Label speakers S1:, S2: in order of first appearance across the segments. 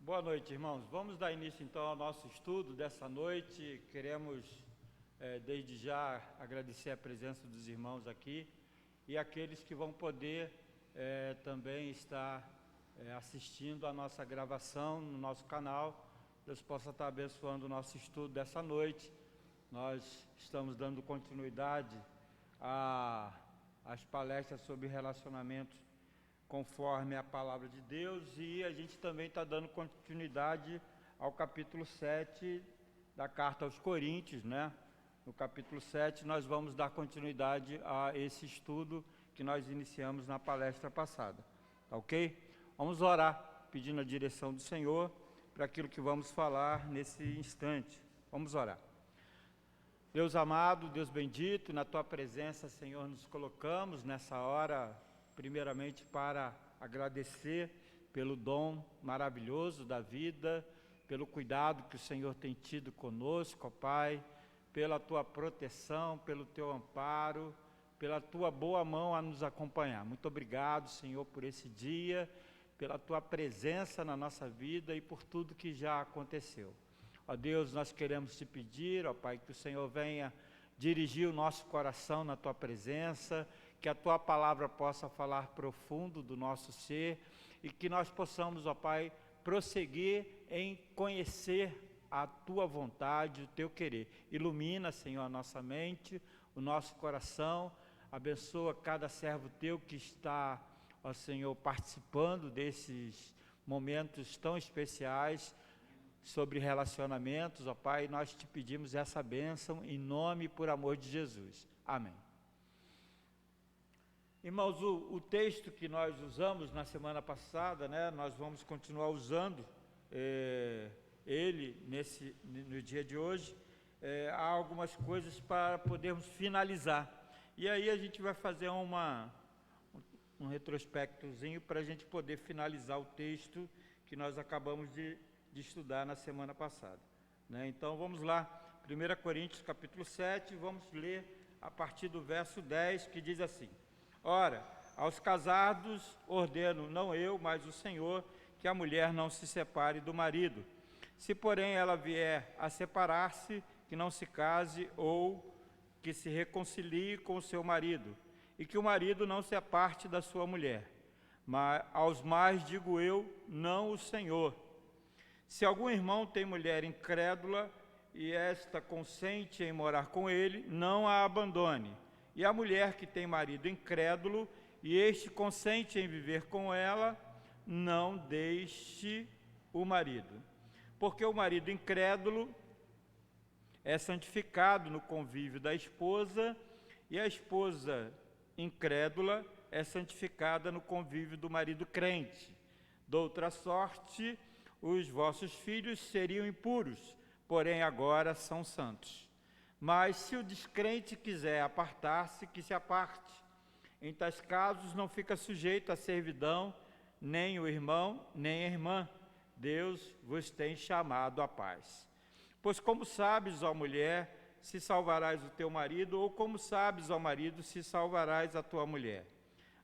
S1: Boa noite, irmãos. Vamos dar início então ao nosso estudo dessa noite. Queremos desde já agradecer a presença dos irmãos aqui e aqueles que vão poder também estar assistindo a nossa gravação no nosso canal. Deus possa estar abençoando o nosso estudo dessa noite. Nós estamos dando continuidade às palestras sobre relacionamentos conforme a palavra de Deus, e a gente também está dando continuidade ao capítulo 7 da carta aos Coríntios, né? No capítulo 7 nós vamos dar continuidade a esse estudo que nós iniciamos na palestra passada, tá ok? Vamos orar, pedindo a direção do Senhor para aquilo que vamos falar nesse instante. Vamos orar. Deus amado, Deus bendito, na Tua presença, Senhor, nos colocamos nessa hora, primeiramente para agradecer pelo dom maravilhoso da vida, pelo cuidado que o Senhor tem tido conosco, ó Pai, pela Tua proteção, pelo Teu amparo, pela Tua boa mão a nos acompanhar. Muito obrigado, Senhor, por esse dia, pela Tua presença na nossa vida e por tudo que já aconteceu. Ó Deus, nós queremos Te pedir, ó Pai, que o Senhor venha dirigir o nosso coração na Tua presença, que a Tua palavra possa falar profundo do nosso ser e que nós possamos, ó Pai, prosseguir em conhecer a Tua vontade, o Teu querer. Ilumina, Senhor, a nossa mente, o nosso coração, abençoa cada servo Teu que está, ó Senhor, participando desses momentos tão especiais sobre relacionamentos, ó Pai, nós Te pedimos essa bênção em nome e por amor de Jesus. Amém. Irmãos, o texto que nós usamos na semana passada, né, nós vamos continuar usando ele no dia de hoje. Há algumas coisas para podermos finalizar. E aí a gente vai fazer um retrospectozinho para a gente poder finalizar o texto que nós acabamos de estudar na semana passada, né? Então vamos lá, 1 Coríntios capítulo 7, vamos ler a partir do verso 10, que diz assim: Ora, aos casados ordeno, não eu, mas o Senhor, que a mulher não se separe do marido. Se, porém, ela vier a separar-se, que não se case ou que se reconcilie com o seu marido, e que o marido não se aparte da sua mulher. Mas aos mais digo eu, não o Senhor. Se algum irmão tem mulher incrédula e esta consente em morar com ele, não a abandone. E a mulher que tem marido incrédulo e este consente em viver com ela, não deixe o marido. Porque o marido incrédulo é santificado no convívio da esposa e a esposa incrédula é santificada no convívio do marido crente. Doutra sorte, os vossos filhos seriam impuros, porém agora são santos. Mas se o descrente quiser apartar-se, que se aparte. Em tais casos não fica sujeito à servidão, nem o irmão, nem a irmã. Deus vos tem chamado à paz. Pois como sabes, ó mulher, se salvarás o teu marido, ou como sabes, ó marido, se salvarás a tua mulher.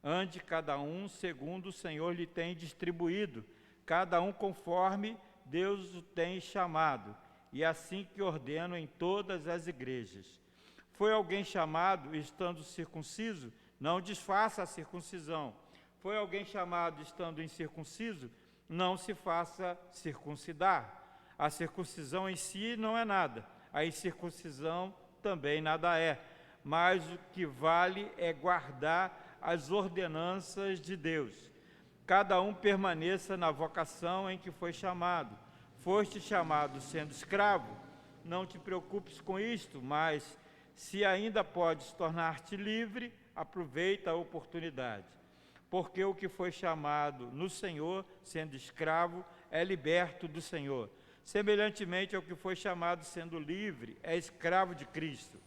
S1: Ande cada um segundo o Senhor lhe tem distribuído, cada um conforme Deus o tem chamado, e assim que ordeno em todas as igrejas. Foi alguém chamado estando circunciso? Não desfaça a circuncisão. Foi alguém chamado estando incircunciso? Não se faça circuncidar. A circuncisão em si não é nada, a incircuncisão também nada é, mas o que vale é guardar as ordenanças de Deus. Cada um permaneça na vocação em que foi chamado. Foste chamado sendo escravo? Não te preocupes com isto, mas se ainda podes tornar-te livre, aproveita a oportunidade. Porque o que foi chamado no Senhor, sendo escravo, é liberto do Senhor. Semelhantemente ao que foi chamado sendo livre, é escravo de Cristo.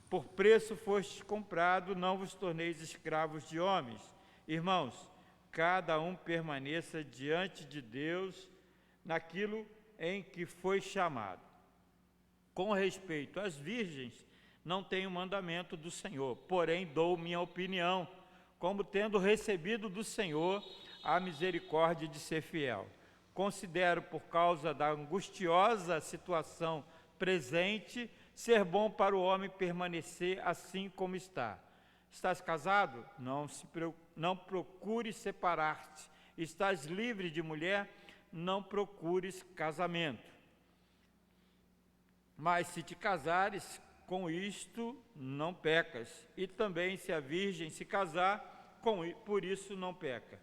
S1: Por preço fostes comprado, não vos torneis escravos de homens. Irmãos, cada um permaneça diante de Deus naquilo em que foi chamado. Com respeito às virgens, não tenho mandamento do Senhor, porém dou minha opinião, como tendo recebido do Senhor a misericórdia de ser fiel. Considero, por causa da angustiosa situação presente, ser bom para o homem permanecer assim como está. Estás casado? Não procure separar-te. Estás livre de mulher? Não procures casamento. Mas se te casares, com isto não pecas. E também se a virgem se casar, por isso não peca.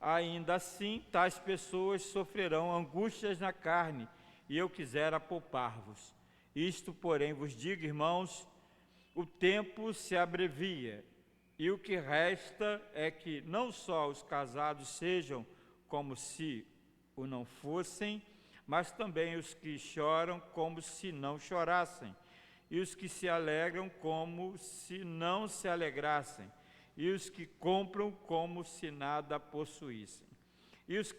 S1: Ainda assim, tais pessoas sofrerão angústias na carne, e eu quisera poupar-vos. Isto, porém, vos digo, irmãos, o tempo se abrevia, e o que resta é que não só os casados sejam como se o não fossem, mas também os que choram como se não chorassem, e os que se alegram como se não se alegrassem, e os que compram como se nada possuíssem, e os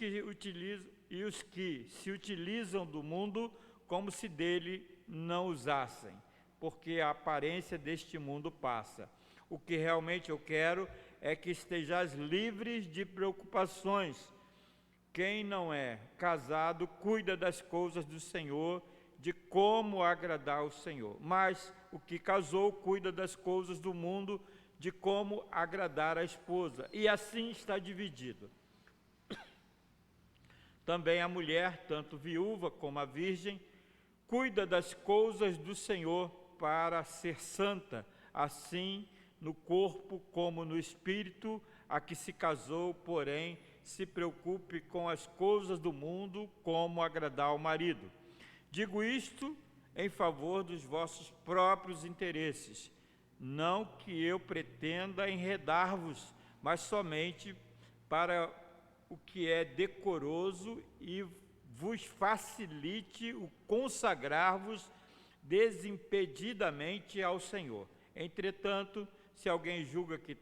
S1: que se utilizam do mundo como se dele não usassem, porque a aparência deste mundo passa. O que realmente eu quero é que estejais livres de preocupações. Quem não é casado cuida das coisas do Senhor, de como agradar ao Senhor. Mas o que casou cuida das coisas do mundo, de como agradar a esposa. E assim está dividido. Também a mulher, tanto viúva como a virgem, cuida das coisas do Senhor para ser santa, assim no corpo como no espírito. A que se casou, porém, se preocupe com as coisas do mundo, como agradar ao marido. Digo isto em favor dos vossos próprios interesses, não que eu pretenda enredar-vos, mas somente para o que é decoroso e vos facilite o consagrar-vos desimpedidamente ao Senhor. Entretanto, se alguém julga que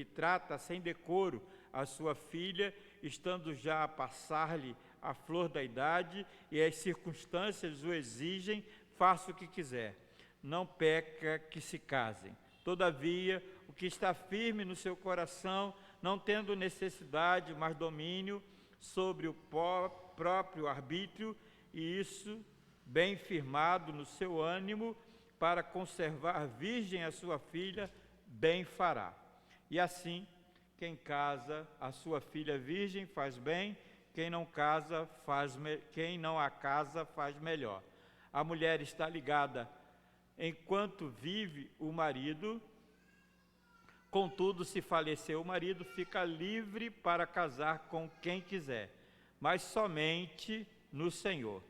S1: trata sem decoro a sua filha, estando já a passar-lhe a flor da idade e as circunstâncias o exigem, faça o que quiser. Não peca que se casem. Todavia, o que está firme no seu coração, não tendo necessidade, mas domínio sobre o próprio arbítrio, e isso bem firmado no seu ânimo, para conservar virgem a sua filha, bem fará. E assim, quem casa a sua filha virgem faz bem, quem não a casa faz melhor. A mulher está ligada enquanto vive o marido, contudo, se falecer o marido, fica livre para casar com quem quiser, mas somente no Senhor.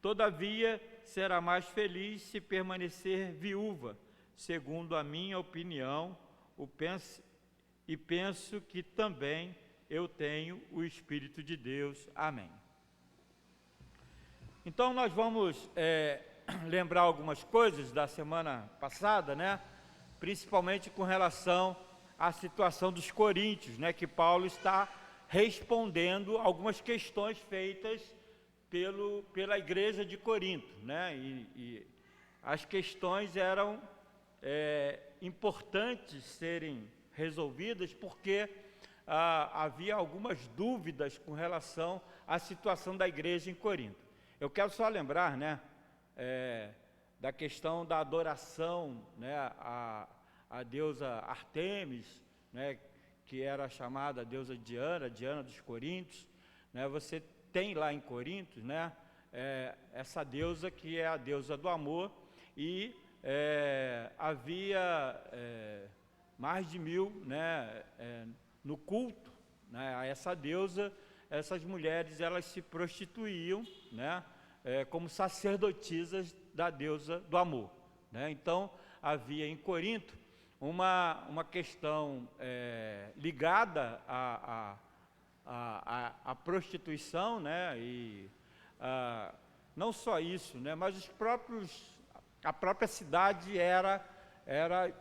S1: Todavia, será mais feliz se permanecer viúva, segundo a minha opinião, e penso que também eu tenho o Espírito de Deus. Amém. Então, nós vamos lembrar algumas coisas da semana passada, né? Principalmente com relação à situação dos coríntios, né? Que Paulo está respondendo algumas questões feitas pela igreja de Corinto, né? E as questões eram importantes serem resolvidas porque havia algumas dúvidas com relação à situação da igreja em Corinto. Eu quero só lembrar, né, da questão da adoração, né, a deusa Artemis, né, que era chamada a deusa Diana dos Coríntios, né? Você tem lá em Corinto, né, essa deusa que é a deusa do amor, e havia mais de 1000, né, no culto, né, a essa deusa. Essas mulheres, elas se prostituíam, né, como sacerdotisas da deusa do amor, né? Então, havia em Corinto uma questão ligada à prostituição, né? E não só isso, né? Mas a própria cidade era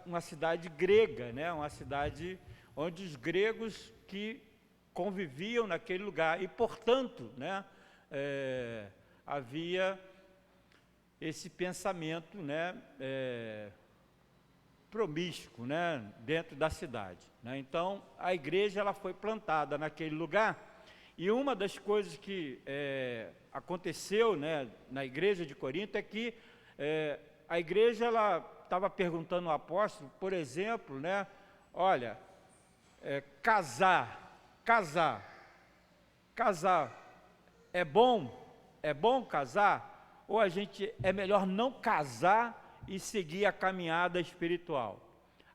S1: uma cidade grega, né? Uma cidade onde os gregos que conviviam naquele lugar, e portanto, né, havia esse pensamento, né, promíscuo, né, dentro da cidade, né? Então, a igreja ela foi plantada naquele lugar, e uma das coisas que aconteceu, né, na igreja de Corinto é que a igreja ela estava perguntando ao apóstolo, por exemplo, né, olha, casar é bom casar, ou a gente é melhor não casar e seguir a caminhada espiritual?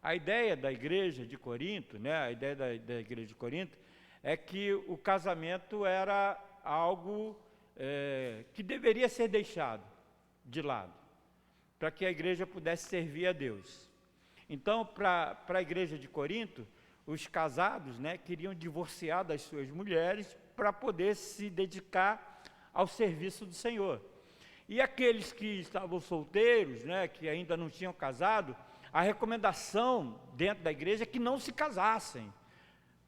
S1: A ideia da igreja de Corinto, né, a ideia da igreja de Corinto é que o casamento era algo que deveria ser deixado de lado, para que a igreja pudesse servir a Deus. Então, para a igreja de Corinto, os casados, né, queriam divorciar das suas mulheres para poder se dedicar ao serviço do Senhor. E aqueles que estavam solteiros, né, que ainda não tinham casado, a recomendação dentro da igreja é que não se casassem,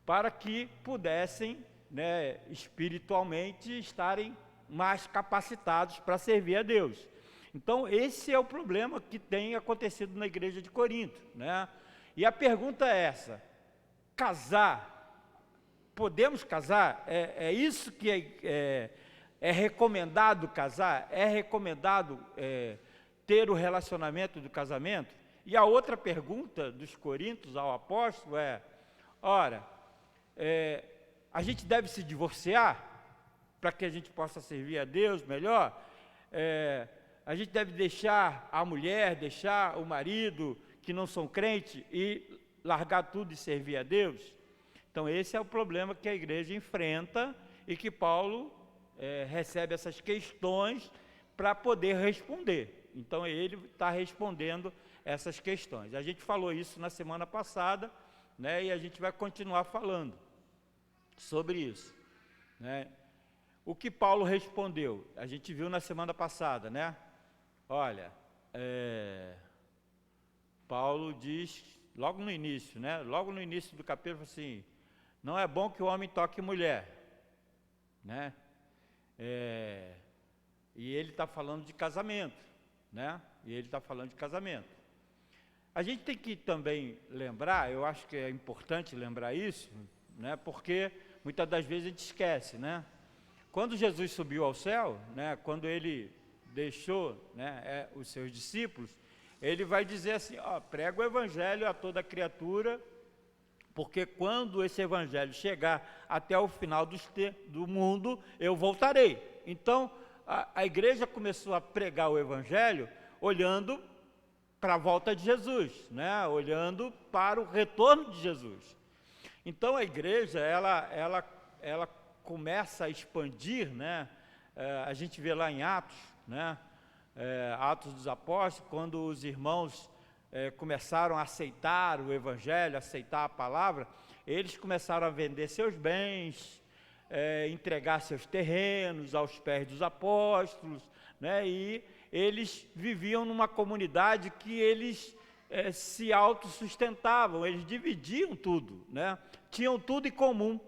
S1: para que pudessem, né, espiritualmente estarem mais capacitados para servir a Deus. Então, esse é o problema que tem acontecido na igreja de Corinto, né? E a pergunta é essa: casar, podemos casar? É isso que é recomendado casar? É recomendado ter o relacionamento do casamento? E a outra pergunta dos coríntios ao apóstolo é: ora, a gente deve se divorciar para que a gente possa servir a Deus melhor? A gente deve deixar a mulher, deixar o marido que não são crentes e largar tudo e servir a Deus? Então esse é o problema que a igreja enfrenta e que Paulo recebe essas questões para poder responder. Então ele está respondendo essas questões. A gente falou isso na semana passada, né, e a gente vai continuar falando sobre isso, né? O que Paulo respondeu, a gente viu na semana passada, né? Olha, Paulo diz, logo no início, né? Logo no início do capítulo, assim: não é bom que o homem toque mulher, né? E ele está falando de casamento, né? E ele está falando de casamento. A gente tem que também lembrar, eu acho que é importante lembrar isso, né? Porque muitas das vezes a gente esquece, né? Quando Jesus subiu ao céu, né, quando ele deixou, né, os seus discípulos, ele vai dizer assim: ó, prega o evangelho a toda criatura, porque quando esse evangelho chegar até o final do mundo, eu voltarei. Então, a igreja começou a pregar o evangelho olhando para a volta de Jesus, né, olhando para o retorno de Jesus. Então, a igreja, ela começa a expandir, né? A gente vê lá em Atos, né? Atos dos Apóstolos, quando os irmãos começaram a aceitar o evangelho, aceitar a palavra, eles começaram a vender seus bens, entregar seus terrenos aos pés dos apóstolos, né? E eles viviam numa comunidade que eles se autossustentavam, eles dividiam tudo, né? Tinham tudo em comum,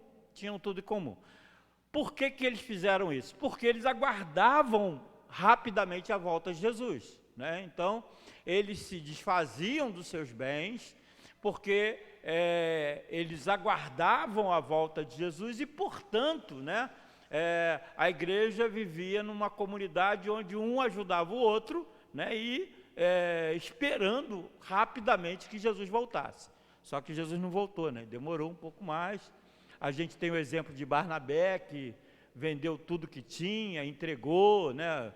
S1: Por que eles fizeram isso? Porque eles aguardavam rapidamente a volta de Jesus, né? Então, eles se desfaziam dos seus bens, porque eles aguardavam a volta de Jesus e, portanto, né, a igreja vivia numa comunidade onde um ajudava o outro, né, e esperando rapidamente que Jesus voltasse. Só que Jesus não voltou, né? Demorou um pouco mais. A gente tem o exemplo de Barnabé, que vendeu tudo que tinha, entregou, né,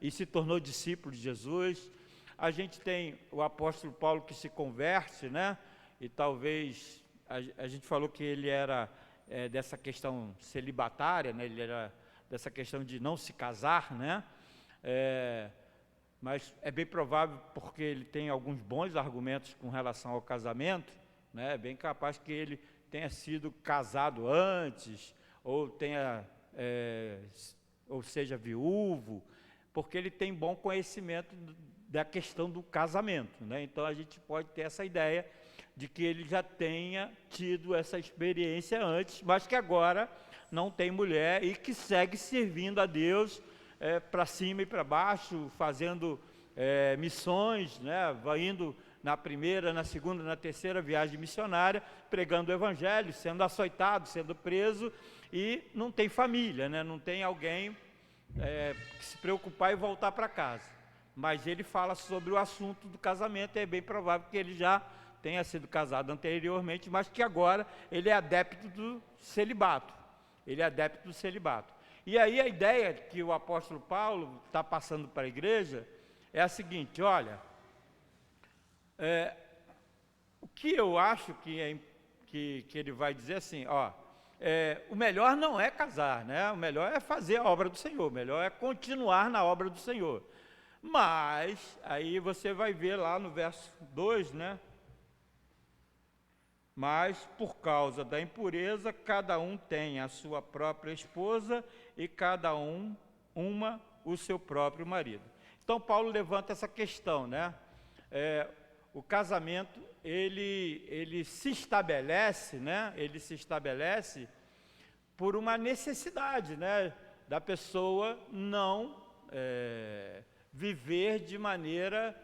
S1: e se tornou discípulo de Jesus. A gente tem o apóstolo Paulo que se converte, né, e talvez, a gente falou que ele era dessa questão celibatária, né, ele era dessa questão de não se casar, né, mas é bem provável, porque ele tem alguns bons argumentos com relação ao casamento, né, é bem capaz que ele tenha sido casado antes, ou seja viúvo, porque ele tem bom conhecimento da questão do casamento, né? Então a gente pode ter essa ideia de que ele já tenha tido essa experiência antes, mas que agora não tem mulher e que segue servindo a Deus para cima e para baixo, fazendo missões, né? Vai indo na primeira, na segunda, na terceira viagem missionária, pregando o evangelho, sendo açoitado, sendo preso, e não tem família, né? Não tem alguém que se preocupar e voltar para casa. Mas ele fala sobre o assunto do casamento, e é bem provável que ele já tenha sido casado anteriormente, mas que agora ele é adepto do celibato. Ele é adepto do celibato. E aí a ideia que o apóstolo Paulo está passando para a igreja é a seguinte: olha, o que eu acho que ele vai dizer assim, o melhor não é casar, né? O melhor é fazer a obra do Senhor, o melhor é continuar na obra do Senhor. Mas, aí você vai ver lá no verso 2, né? Mas, por causa da impureza, cada um tem a sua própria esposa e cada um o seu próprio marido. Então, Paulo levanta essa questão, né? O casamento, ele se estabelece, né? Ele se estabelece por uma necessidade, né? Da pessoa não viver de maneira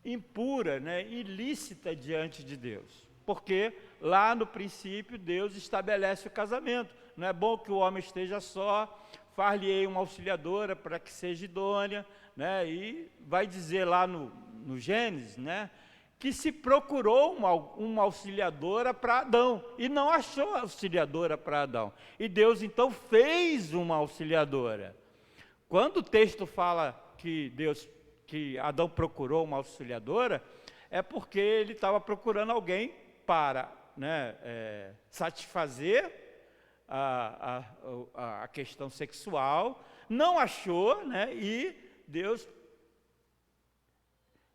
S1: impura, né? Ilícita diante de Deus. Porque lá no princípio Deus estabelece o casamento. Não é bom que o homem esteja só, far-lhe-ei uma auxiliadora para que seja idônea, né? E vai dizer lá no Gênesis, né? Que se procurou uma auxiliadora para Adão, e não achou auxiliadora para Adão. E Deus então fez uma auxiliadora. Quando o texto fala que Adão procurou uma auxiliadora, é porque ele estava procurando alguém para, né, satisfazer a questão sexual, não achou, né, e Deus,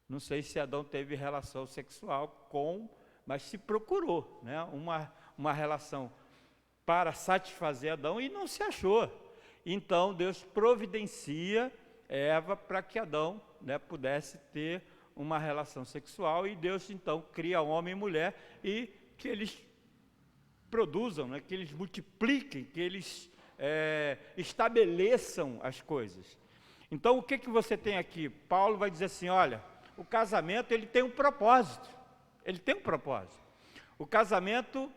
S1: não sei se Adão teve relação sexual mas se procurou, né, uma relação para satisfazer Adão e não se achou. Então Deus providencia Eva para que Adão, né, pudesse ter uma relação sexual, e Deus então cria homem e mulher, e que eles produzam, né, que eles multipliquem, que eles estabeleçam as coisas. Então o que você tem aqui? Paulo vai dizer assim, olha, o casamento ele tem um propósito, o casamento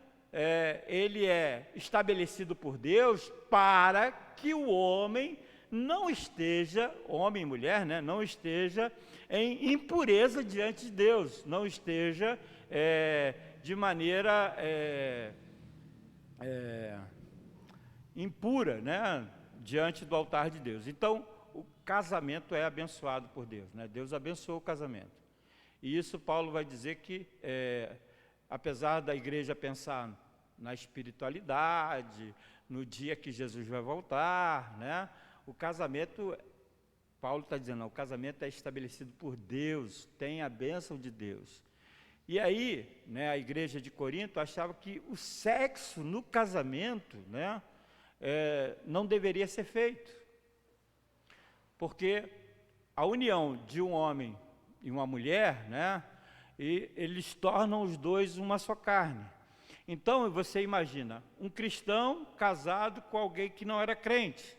S1: ele é estabelecido por Deus para que o homem não esteja, homem e mulher, né, não esteja em impureza diante de Deus, não esteja de maneira impura, né, diante do altar de Deus. Então, o casamento é abençoado por Deus, né? Deus abençoou o casamento. E isso Paulo vai dizer que, apesar da igreja pensar na espiritualidade, no dia que Jesus vai voltar, né, o casamento, Paulo está dizendo, não, o casamento é estabelecido por Deus, tem a bênção de Deus. E aí, né, a igreja de Corinto achava que o sexo no casamento, né, não deveria ser feito. Porque a união de um homem e uma mulher, né, e eles tornam os dois uma só carne. Então, você imagina, um cristão casado com alguém que não era crente.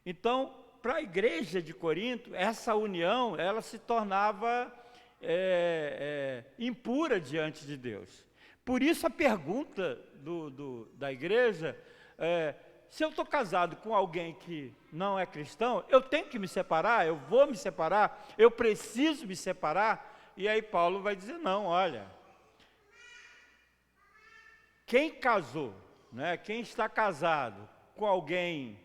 S1: Então, para a igreja de Corinto, essa união, ela se tornava impura diante de Deus. Por isso a pergunta da igreja se eu estou casado com alguém que não é cristão, eu tenho que me separar, eu vou me separar, eu preciso me separar? E aí Paulo vai dizer, não, olha, quem casou, né, quem está casado com alguém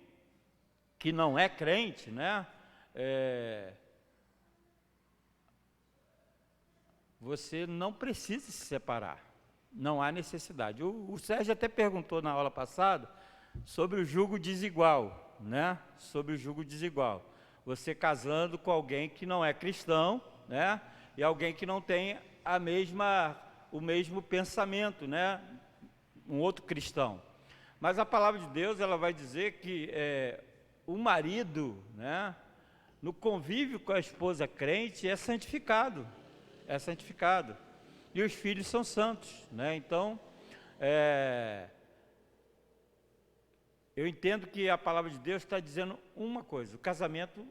S1: que não é crente, né, você não precisa se separar, não há necessidade. O Sérgio até perguntou na aula passada sobre o jugo desigual, né, sobre o jugo desigual. Você casando com alguém que não é cristão, né, e alguém que não tem o mesmo pensamento, né, um outro cristão. Mas a palavra de Deus, ela vai dizer que o marido, né, no convívio com a esposa crente, é santificado, e os filhos são santos, né? Então, eu entendo que a palavra de Deus está dizendo uma coisa: o casamento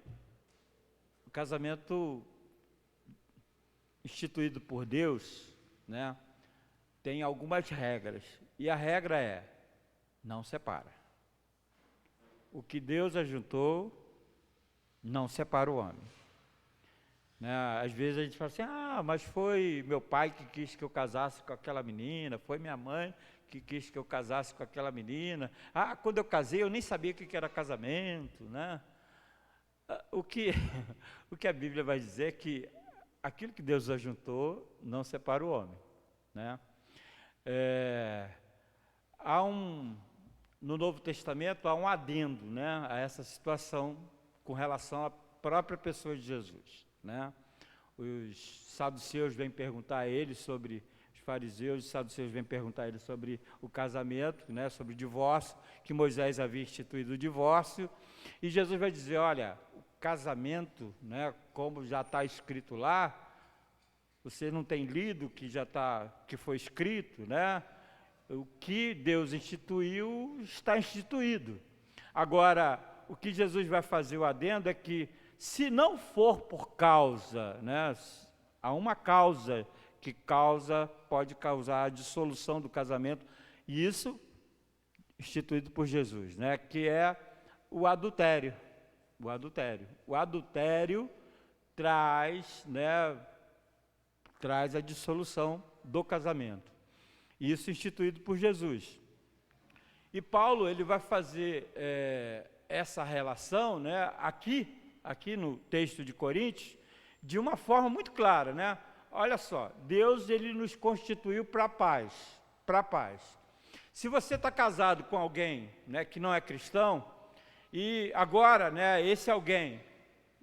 S1: instituído por Deus, né, tem algumas regras. E a regra é: não separa. O que Deus ajuntou, não separa o homem. Né? Às vezes a gente fala assim: mas foi meu pai que quis que eu casasse com aquela menina, foi minha mãe que quis que eu casasse com aquela menina. Quando eu casei eu nem sabia o que era casamento, né? O que a Bíblia vai dizer é que aquilo que Deus ajuntou não separa o homem, né? No Novo Testamento há um adendo, né, a essa situação com relação à própria pessoa de Jesus, né? Os saduceus vêm perguntar a ele sobre os fariseus, os saduceus vêm perguntar a ele sobre o casamento, né, sobre o divórcio, que Moisés havia instituído o divórcio, e Jesus vai dizer: olha, o casamento, né, como já está escrito lá, você não tem lido que foi escrito, né? O que Deus instituiu, está instituído. Agora, o que Jesus vai fazer o adendo é que, se não for por causa, né, há uma causa que pode causar a dissolução do casamento, e isso instituído por Jesus, né, que é o adultério. O adultério traz, né, traz a dissolução do casamento. Isso instituído por Jesus. E Paulo, ele vai fazer essa relação, né, aqui no texto de Coríntios, de uma forma muito clara, né? Olha só, Deus, ele nos constituiu para a paz. Se você está casado com alguém, né, que não é cristão, e agora, né, esse alguém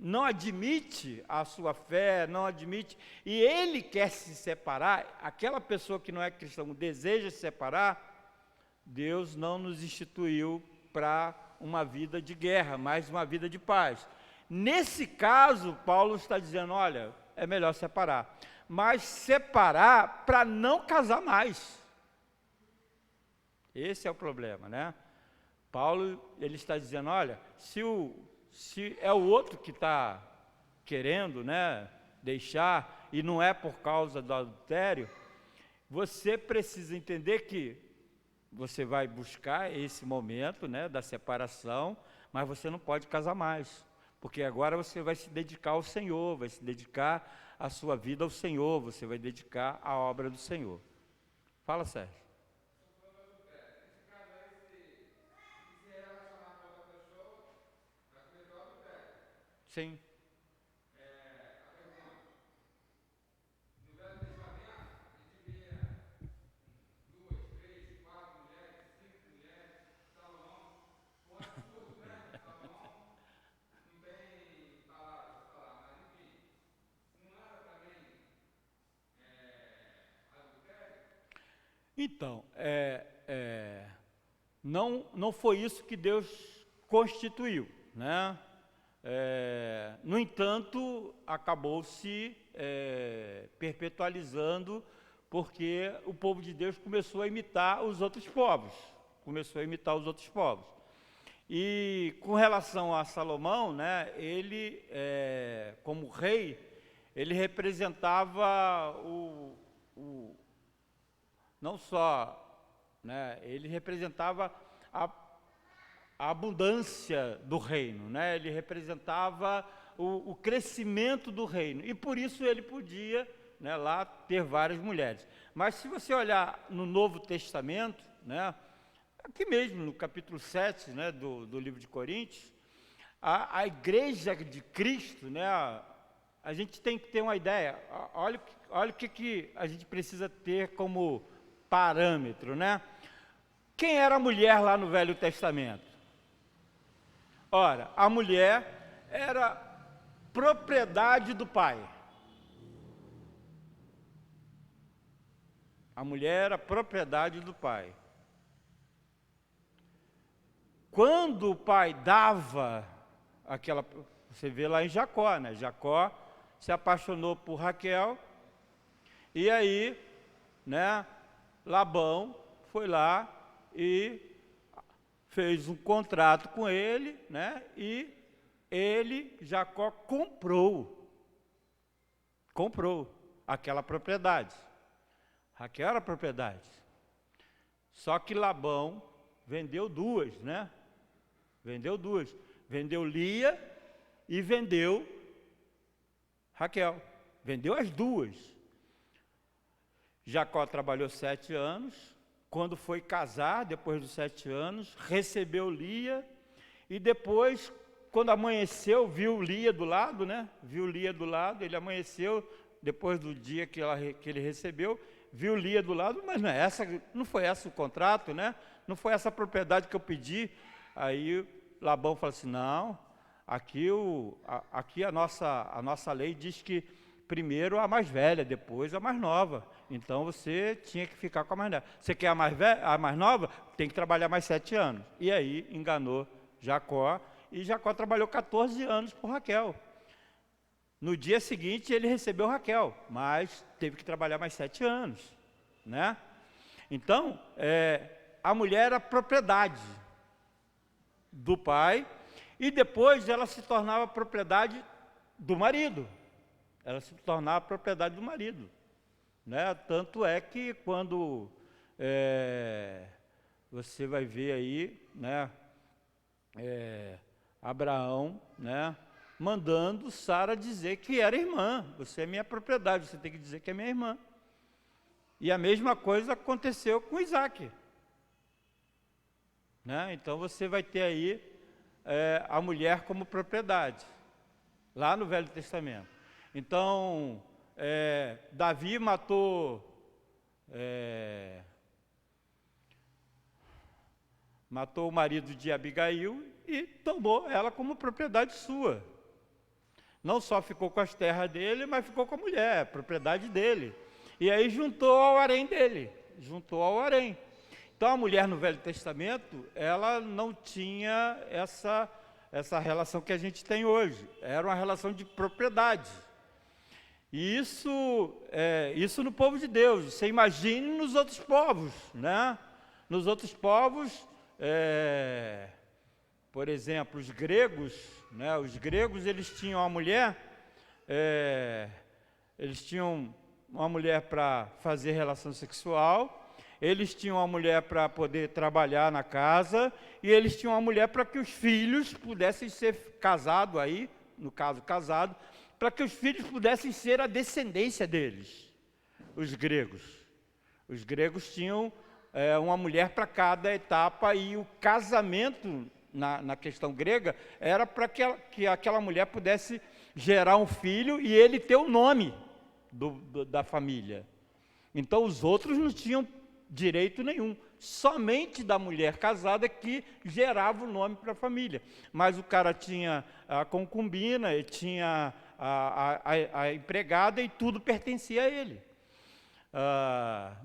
S1: não admite a sua fé, não admite, e ele quer se separar, aquela pessoa que não é cristão deseja se separar, Deus não nos instituiu para uma vida de guerra, mas uma vida de paz. Nesse caso, Paulo está dizendo: olha, é melhor separar, mas separar para não casar mais. Esse é o problema, né? Paulo, ele está dizendo: olha, se é o outro que está querendo, né, deixar, e não é por causa do adultério, você precisa entender que você vai buscar esse momento, né, da separação, mas você não pode casar mais, porque agora você vai se dedicar ao Senhor, vai se dedicar a sua vida ao Senhor, você vai dedicar à obra do Senhor. Fala, Sérgio. Sim. Então, não foi isso que Deus constituiu, né? No entanto, acabou se perpetualizando, porque o povo de Deus começou a imitar os outros povos, E com relação a Salomão, né, ele, como rei, ele representava não só, né, ele representava a abundância do reino, né? Ele representava o crescimento do reino, e por isso ele podia, né, lá ter várias mulheres. Mas se você olhar no Novo Testamento, né, aqui mesmo no capítulo 7, né, do livro de Coríntios, a igreja de Cristo, né, a gente tem que ter uma ideia. Olha o que a gente precisa ter como parâmetro, né? Quem era a mulher lá no Velho Testamento? Ora, a mulher era propriedade do pai. A mulher era propriedade do pai. Quando o pai dava aquela... Você vê lá em Jacó, né? Jacó se apaixonou por Raquel, e aí, né, Labão foi lá e fez um contrato com ele, né, e Jacó, comprou aquela propriedade. Raquel era a propriedade. Só que Labão vendeu duas, né? Vendeu duas. Vendeu Lia e vendeu Raquel. Vendeu as duas. Jacó trabalhou 7 anos. Quando foi casar, depois dos 7 anos, recebeu Lia. E depois, quando amanheceu, viu Lia do lado, né? Viu Lia do lado, ele amanheceu, depois do dia que ele recebeu, viu Lia do lado, mas não foi esse o contrato, né? Não foi essa a propriedade que eu pedi. Aí Labão falou assim, não, aqui a nossa lei diz que primeiro a mais velha, depois a mais nova. Então você tinha que ficar com a mais velha. Você quer a mais nova? Tem que trabalhar mais 7 anos. E aí enganou Jacó, e Jacó trabalhou 14 anos por Raquel. No dia seguinte ele recebeu Raquel, mas teve que trabalhar mais 7 anos, né? Então, a mulher era propriedade do pai, e depois ela se tornava propriedade do marido. Ela se tornava propriedade do marido, né? Tanto é que quando você vai ver aí, né, Abraão, né, mandando Sara dizer que era irmã. Você é minha propriedade, você tem que dizer que é minha irmã. E a mesma coisa aconteceu com Isaac, né? Então você vai ter aí a mulher como propriedade, lá no Velho Testamento. Então, Davi matou o marido de Abigail e tomou ela como propriedade sua. Não só ficou com as terras dele, mas ficou com a mulher, propriedade dele. E aí juntou ao harém dele, Então a mulher no Velho Testamento, ela não tinha essa relação que a gente tem hoje. Era uma relação de propriedade. E isso no povo de Deus. Você imagine nos outros povos, né? Nos outros povos, por exemplo, os gregos, né? Os gregos, eles tinham a mulher, eles tinham uma mulher para fazer relação sexual, eles tinham uma mulher para poder trabalhar na casa, e eles tinham uma mulher para que os filhos pudessem ser casados aí, no caso casado, para que os filhos pudessem ser a descendência deles, os gregos. Os gregos tinham uma mulher para cada etapa, e o casamento na questão grega era para que aquela mulher pudesse gerar um filho e ele ter o nome da família. Então os outros não tinham direito nenhum, somente da mulher casada que gerava o nome para a família. Mas o cara tinha a concubina, ele tinha a empregada, e tudo pertencia a ele.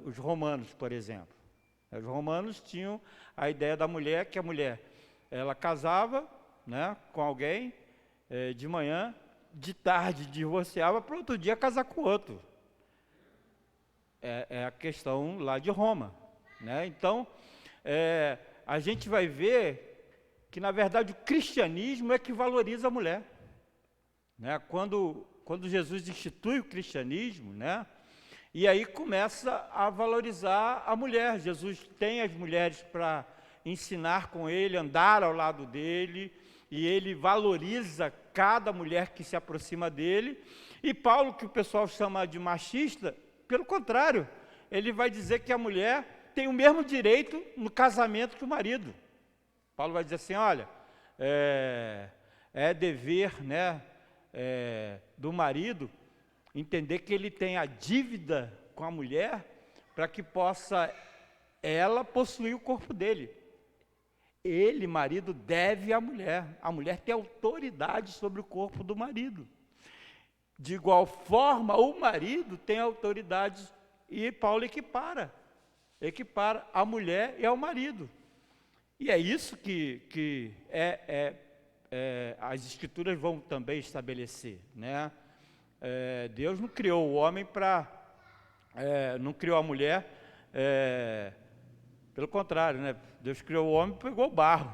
S1: Os romanos, por exemplo. Os romanos tinham a ideia da mulher, que a mulher, ela casava, né, com alguém, de manhã, de tarde divorciava, para outro dia casar com outro. É a questão lá de Roma, né? Então, a gente vai ver que, na verdade, o cristianismo é que valoriza a mulher, né? Quando Jesus institui o cristianismo, né, e aí começa a valorizar a mulher. Jesus tem as mulheres para ensinar com ele, andar ao lado dele, e ele valoriza cada mulher que se aproxima dele. E Paulo, que o pessoal chama de machista, pelo contrário, ele vai dizer que a mulher tem o mesmo direito no casamento que o marido. Paulo vai dizer assim, olha, é dever, né, do marido entender que ele tem a dívida com a mulher para que possa ela possuir o corpo dele. Ele, marido, deve à mulher. A mulher tem autoridade sobre o corpo do marido. De igual forma, o marido tem autoridade, e Paulo equipara a mulher e ao marido. E é isso que as Escrituras vão também estabelecer, né? Deus não criou o homem não criou a mulher, pelo contrário, né? Deus criou o homem e pegou o barro.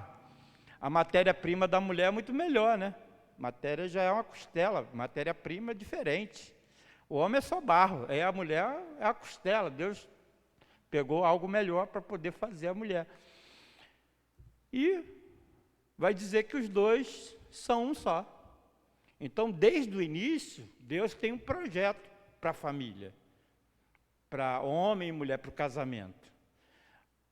S1: A matéria-prima da mulher é muito melhor, né? Matéria já é uma costela, matéria-prima é diferente. O homem é só barro, aí a mulher é a costela. Deus pegou algo melhor para poder fazer a mulher. E vai dizer que os dois são um só. Então, desde o início, Deus tem um projeto para a família, para homem e mulher, para o casamento.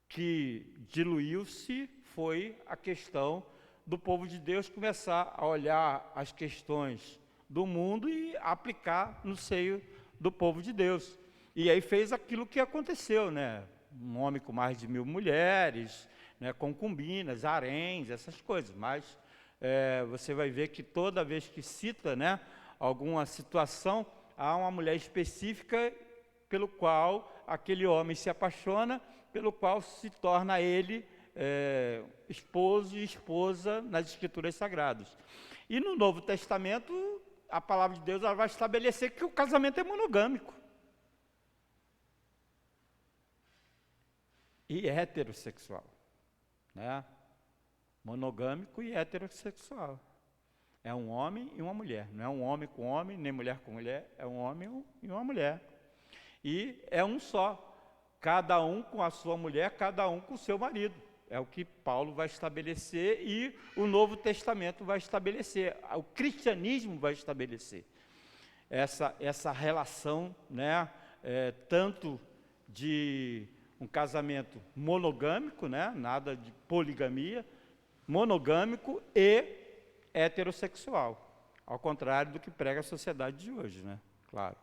S1: Que diluiu-se foi a questão do povo de Deus começar a olhar as questões do mundo e aplicar no seio do povo de Deus. E aí fez aquilo que aconteceu, né? Um homem com mais de 1000 mulheres, né? Concubinas, haréns, essas coisas. Mas você vai ver que toda vez que cita, né, alguma situação, há uma mulher específica pelo qual aquele homem se apaixona, pelo qual se torna ele esposo e esposa nas Escrituras Sagradas. E no Novo Testamento, a palavra de Deus ela vai estabelecer que o casamento é monogâmico e heterossexual, né? Monogâmico e heterossexual. É um homem e uma mulher. Não é um homem com homem, nem mulher com mulher. É um homem e uma mulher. E é um só. Cada um com a sua mulher, cada um com o seu marido. É o que Paulo vai estabelecer e o Novo Testamento vai estabelecer. O cristianismo vai estabelecer essa relação, né? Tanto de um casamento monogâmico, né? Nada de poligamia, monogâmico e heterossexual, ao contrário do que prega a sociedade de hoje, né? Claro.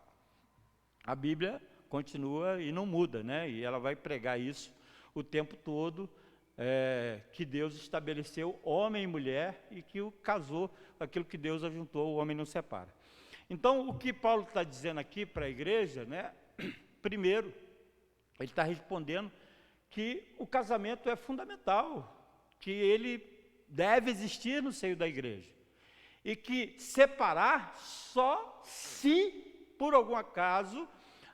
S1: A Bíblia continua e não muda, né? E ela vai pregar isso o tempo todo, que Deus estabeleceu homem e mulher e que o casou, aquilo que Deus ajuntou, o homem não separa. Então, o que Paulo está dizendo aqui para a igreja, né? Primeiro, ele está respondendo que o casamento é fundamental, que ele deve existir no seio da igreja. E que separar só se, por algum acaso,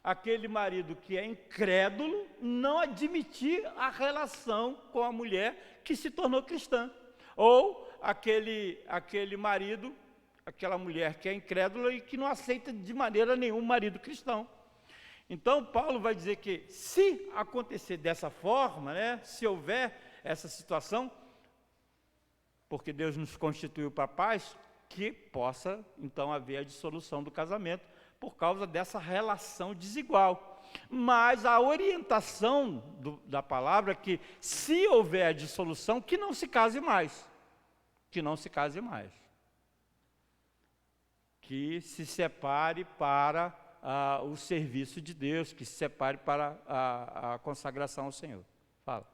S1: aquele marido que é incrédulo não admitir a relação com a mulher que se tornou cristã. Ou aquele marido, aquela mulher que é incrédula e que não aceita de maneira nenhuma o marido cristão. Então, Paulo vai dizer que se acontecer dessa forma, né, se houver essa situação, porque Deus nos constituiu para a paz, que possa, então, haver a dissolução do casamento por causa dessa relação desigual. Mas a orientação da palavra é que, se houver a dissolução, que não se case mais. Que não se case mais. Que se separe para o serviço de Deus, que se separe para a consagração ao Senhor. Fala.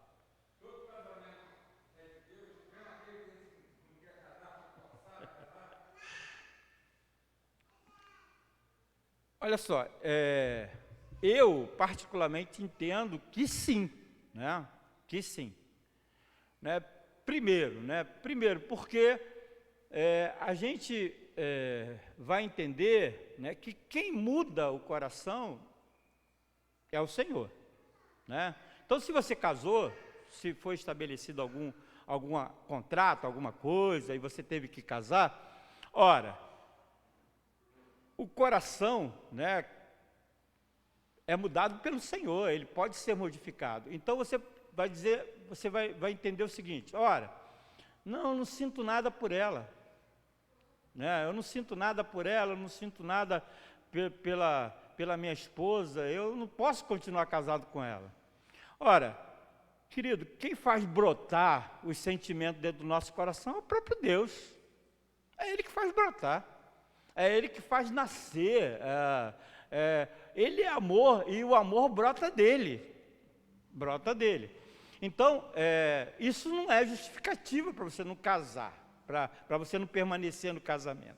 S1: Olha só, eu particularmente entendo que sim, né? Que sim. Né? Primeiro, porque a gente vai entender, né, que quem muda o coração é o Senhor, né? Então, se você casou, se foi estabelecido algum contrato, alguma coisa, e você teve que casar, ora, o coração, né, é mudado pelo Senhor, ele pode ser modificado. Então você vai dizer, você vai entender o seguinte: ora, não, eu não sinto nada por ela, né? Eu não sinto nada por ela, eu não sinto nada pela minha esposa, eu não posso continuar casado com ela. Ora, querido, quem faz brotar os sentimentos dentro do nosso coração é o próprio Deus. É Ele que faz brotar. É Ele que faz nascer. Ele é amor e o amor brota dele. Brota dele. Então, isso não é justificativa para você não casar, para você não permanecer no casamento.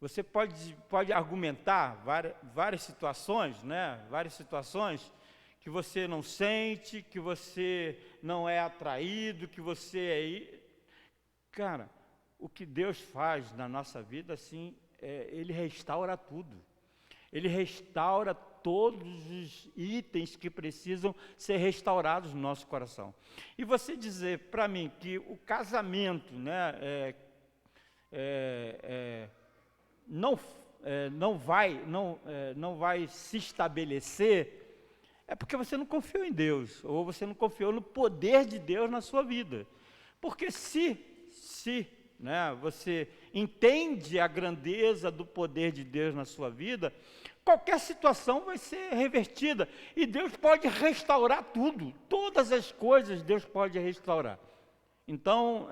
S1: Você pode argumentar várias situações, né? Várias situações que você não sente, que você não é atraído, que você é... Cara, o que Deus faz na nossa vida, assim, Ele restaura tudo. Ele restaura todos os itens que precisam ser restaurados no nosso coração. E você dizer para mim que o casamento, né, não vai se estabelecer, é porque você não confiou em Deus, ou você não confiou no poder de Deus na sua vida. Porque se né, você entende a grandeza do poder de Deus na sua vida, qualquer situação vai ser revertida, e Deus pode restaurar tudo, todas as coisas Deus pode restaurar. Então,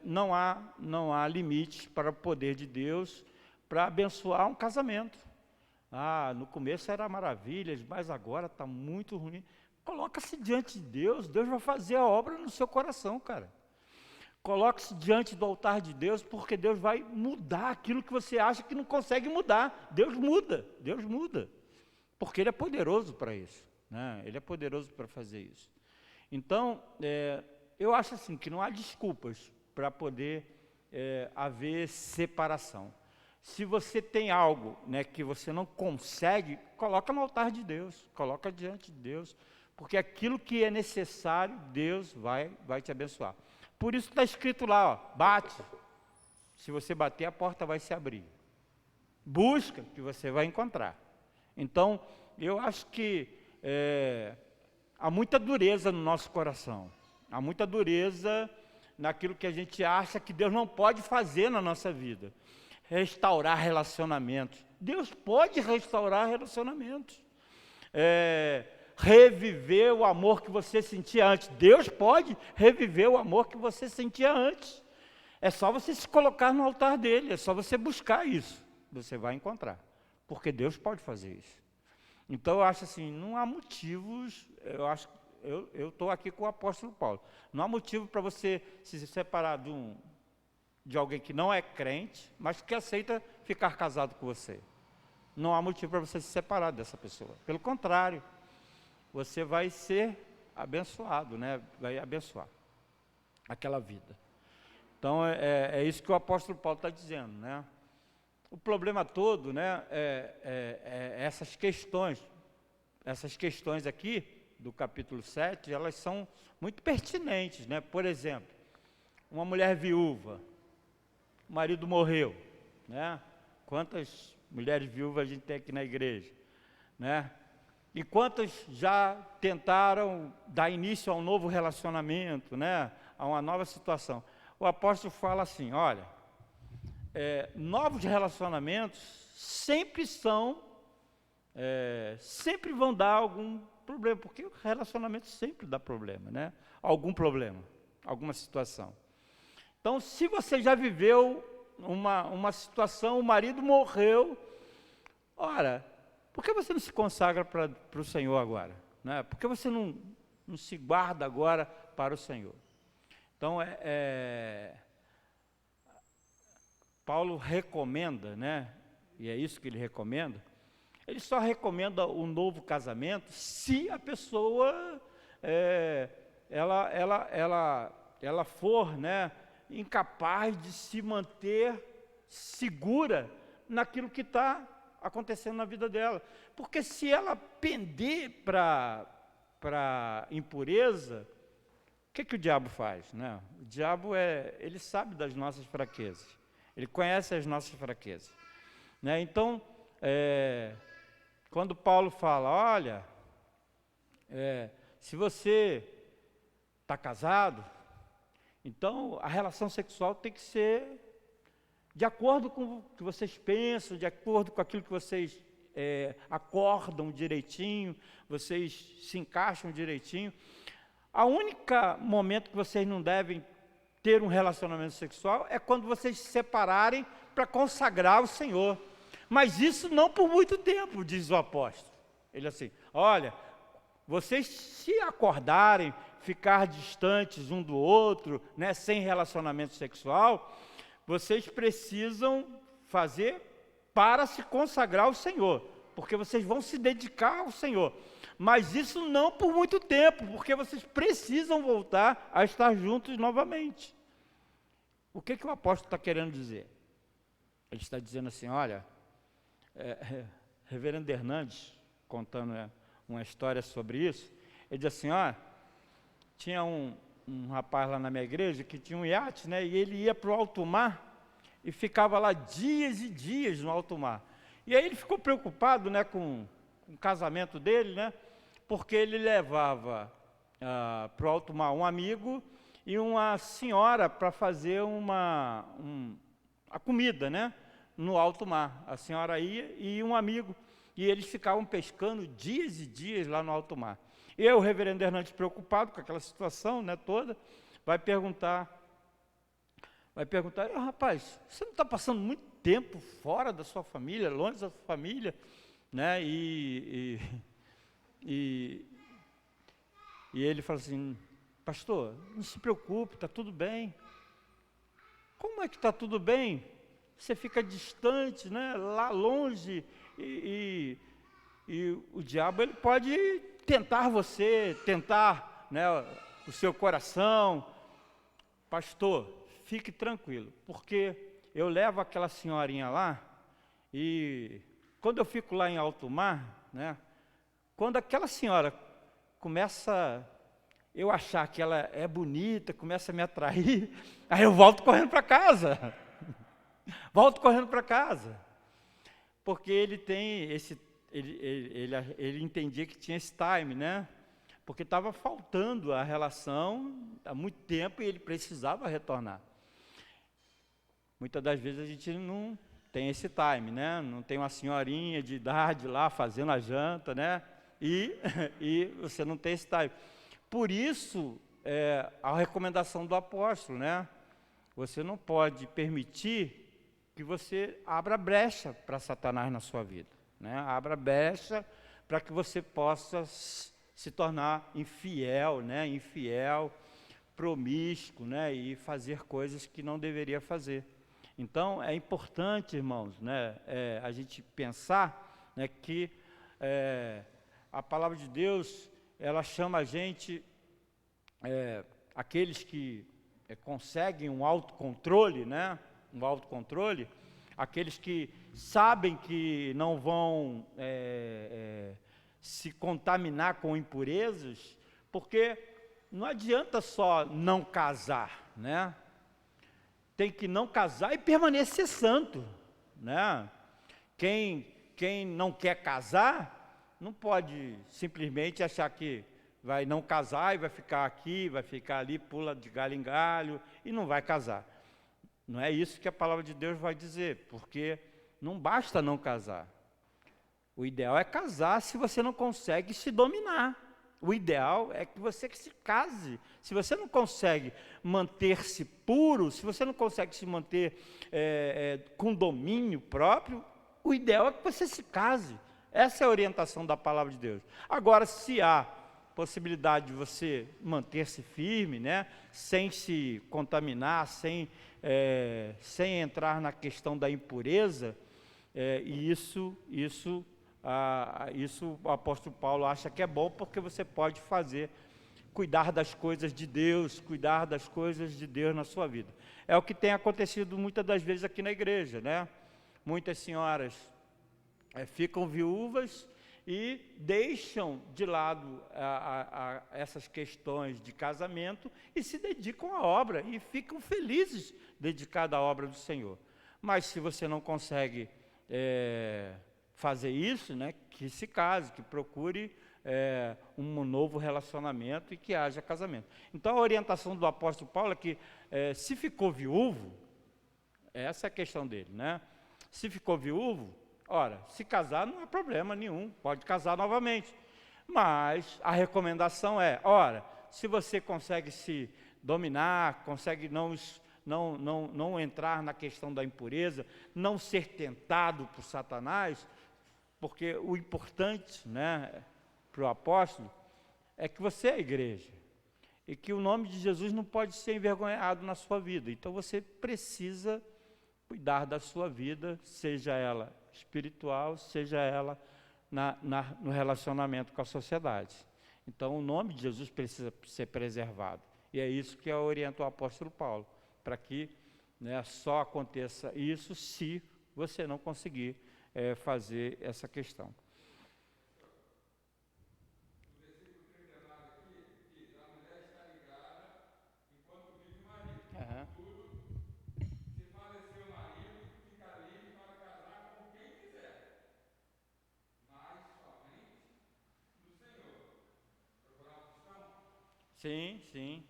S1: não há limites para o poder de Deus para abençoar um casamento. No começo era maravilhas, mas agora está muito ruim. Coloca-se diante de Deus, Deus vai fazer a obra no seu coração, cara. Coloque-se diante do altar de Deus, porque Deus vai mudar aquilo que você acha que não consegue mudar. Deus muda, porque Ele é poderoso para isso, né? Ele é poderoso para fazer isso. Então, eu acho assim, que não há desculpas para poder haver separação. Se você tem algo, né, que você não consegue, coloca no altar de Deus, coloca diante de Deus, porque aquilo que é necessário, Deus vai te abençoar. Por isso está escrito lá, ó, bate. Se você bater, a porta vai se abrir. Busca, que você vai encontrar. Então, eu acho que há muita dureza no nosso coração. Há muita dureza naquilo que a gente acha que Deus não pode fazer na nossa vida. Restaurar relacionamentos. Deus pode restaurar relacionamentos. Reviver o amor que você sentia antes. Deus pode reviver o amor que você sentia antes. É só você se colocar no altar dele, é só você buscar isso. Você vai encontrar, porque Deus pode fazer isso. Então eu acho assim, não há motivos, eu estou aqui com o apóstolo Paulo, não há motivo para você se separar de alguém que não é crente, mas que aceita ficar casado com você. Não há motivo para você se separar dessa pessoa. Pelo contrário, você vai ser abençoado, né? Vai abençoar aquela vida. Então, é isso que o apóstolo Paulo está dizendo, né? O problema todo, né, essas questões aqui, do capítulo 7, elas são muito pertinentes, né? Por exemplo, uma mulher viúva, o marido morreu, né? Quantas mulheres viúvas a gente tem aqui na igreja, né? E quantas já tentaram dar início a um novo relacionamento, né? A uma nova situação. O apóstolo fala assim, olha, novos relacionamentos sempre vão dar algum problema, porque o relacionamento sempre dá problema, né? Algum problema, alguma situação. Então, se você já viveu uma situação, o marido morreu, ora, por que você não se consagra para o Senhor agora? Né? Por que você não se guarda agora para o Senhor? Então, Paulo recomenda, né? E é isso que ele recomenda. Ele só recomenda um novo casamento se a pessoa ela for, né, incapaz de se manter segura naquilo que está acontecendo na vida dela. Porque se ela pender para impureza, o que o diabo faz? Né? O diabo ele sabe das nossas fraquezas, ele conhece as nossas fraquezas. Né? Então, quando Paulo fala, olha, se você está casado, então a relação sexual tem que ser de acordo com o que vocês pensam, de acordo com aquilo que vocês acordam direitinho, vocês se encaixam direitinho. A única momento que vocês não devem ter um relacionamento sexual é quando vocês se separarem para consagrar o Senhor. Mas isso não por muito tempo, diz o apóstolo. Ele assim, olha, vocês se acordarem, ficar distantes um do outro, né, sem relacionamento sexual, vocês precisam fazer para se consagrar ao Senhor, porque vocês vão se dedicar ao Senhor. Mas isso não por muito tempo, porque vocês precisam voltar a estar juntos novamente. O que o apóstolo está querendo dizer? Ele está dizendo assim, olha, reverendo Hernandes, contando uma história sobre isso. Ele diz assim, tinha um rapaz lá na minha igreja que tinha um iate, né, e ele ia para o alto mar e ficava lá dias e dias no alto mar. E aí ele ficou preocupado, né, com o casamento dele, né, porque ele levava para o alto mar um amigo e uma senhora para fazer a comida, né, no alto mar. A senhora ia e um amigo, e eles ficavam pescando dias e dias lá no alto mar. E aí o reverendo Hernandes, preocupado com aquela situação, né, toda, vai perguntar, rapaz, você não está passando muito tempo fora da sua família, longe da sua família, né, e ele fala assim, pastor, não se preocupe, está tudo bem. Como é que está tudo bem? Você fica distante, né, lá longe, e o diabo ele pode tentar você, tentar, né, o seu coração. Pastor, fique tranquilo, porque eu levo aquela senhorinha lá, e quando eu fico lá em alto mar, né, quando aquela senhora começa eu achar que ela é bonita, começa a me atrair, aí eu volto correndo para casa. Volto correndo para casa. Porque ele tem ele entendia que tinha esse time, né? Porque estava faltando a relação há muito tempo e ele precisava retornar. Muitas das vezes a gente não tem esse time, né? Não tem uma senhorinha de idade lá fazendo a janta, né? E você não tem esse time. Por isso, a recomendação do apóstolo, né? Você não pode permitir que você abra brecha para Satanás na sua vida, né? Abra brecha para que você possa se tornar infiel, né? Infiel, promíscuo, né? E fazer coisas que não deveria fazer. Então, é importante, irmãos, né? A gente pensar, né, que a palavra de Deus, ela chama a gente, aqueles que conseguem um autocontrole, né? Um autocontrole, aqueles que sabem que não vão se contaminar com impurezas, porque não adianta só não casar, né? Tem que não casar e permanecer santo, né? Quem não quer casar, não pode simplesmente achar que vai não casar e vai ficar aqui, vai ficar ali, pula de galho em galho e não vai casar. Não é isso que a palavra de Deus vai dizer, porque não basta não casar. O ideal é casar se você não consegue se dominar. O ideal é que você se case. Se você não consegue manter-se puro, se você não consegue se manter com domínio próprio, o ideal é que você se case. Essa é a orientação da palavra de Deus. Agora, se há possibilidade de você manter-se firme, né, sem se contaminar, sem entrar na questão da impureza, e isso o apóstolo Paulo acha que é bom, porque você pode cuidar das coisas de Deus, na sua vida. É o que tem acontecido muitas das vezes aqui na igreja, né? Muitas senhoras ficam viúvas e deixam de lado essas questões de casamento e se dedicam à obra e ficam felizes dedicadas à obra do Senhor. Mas se você não consegue fazer isso, né, que se case, que procure um novo relacionamento e que haja casamento. Então a orientação do apóstolo Paulo é que se ficou viúvo, essa é a questão dele, né? Se ficou viúvo, ora, se casar não há problema nenhum, pode casar novamente. Mas a recomendação se você consegue se dominar, consegue não entrar na questão da impureza, não ser tentado por Satanás, porque o importante, né, para o apóstolo é que você é a igreja e que o nome de Jesus não pode ser envergonhado na sua vida. Então você precisa cuidar da sua vida, seja ela espiritual, seja ela no relacionamento com a sociedade. Então o nome de Jesus precisa ser preservado. E é isso que orienta o apóstolo Paulo, para que, né, só aconteça isso se você não conseguir fazer essa questão. Sim, sim.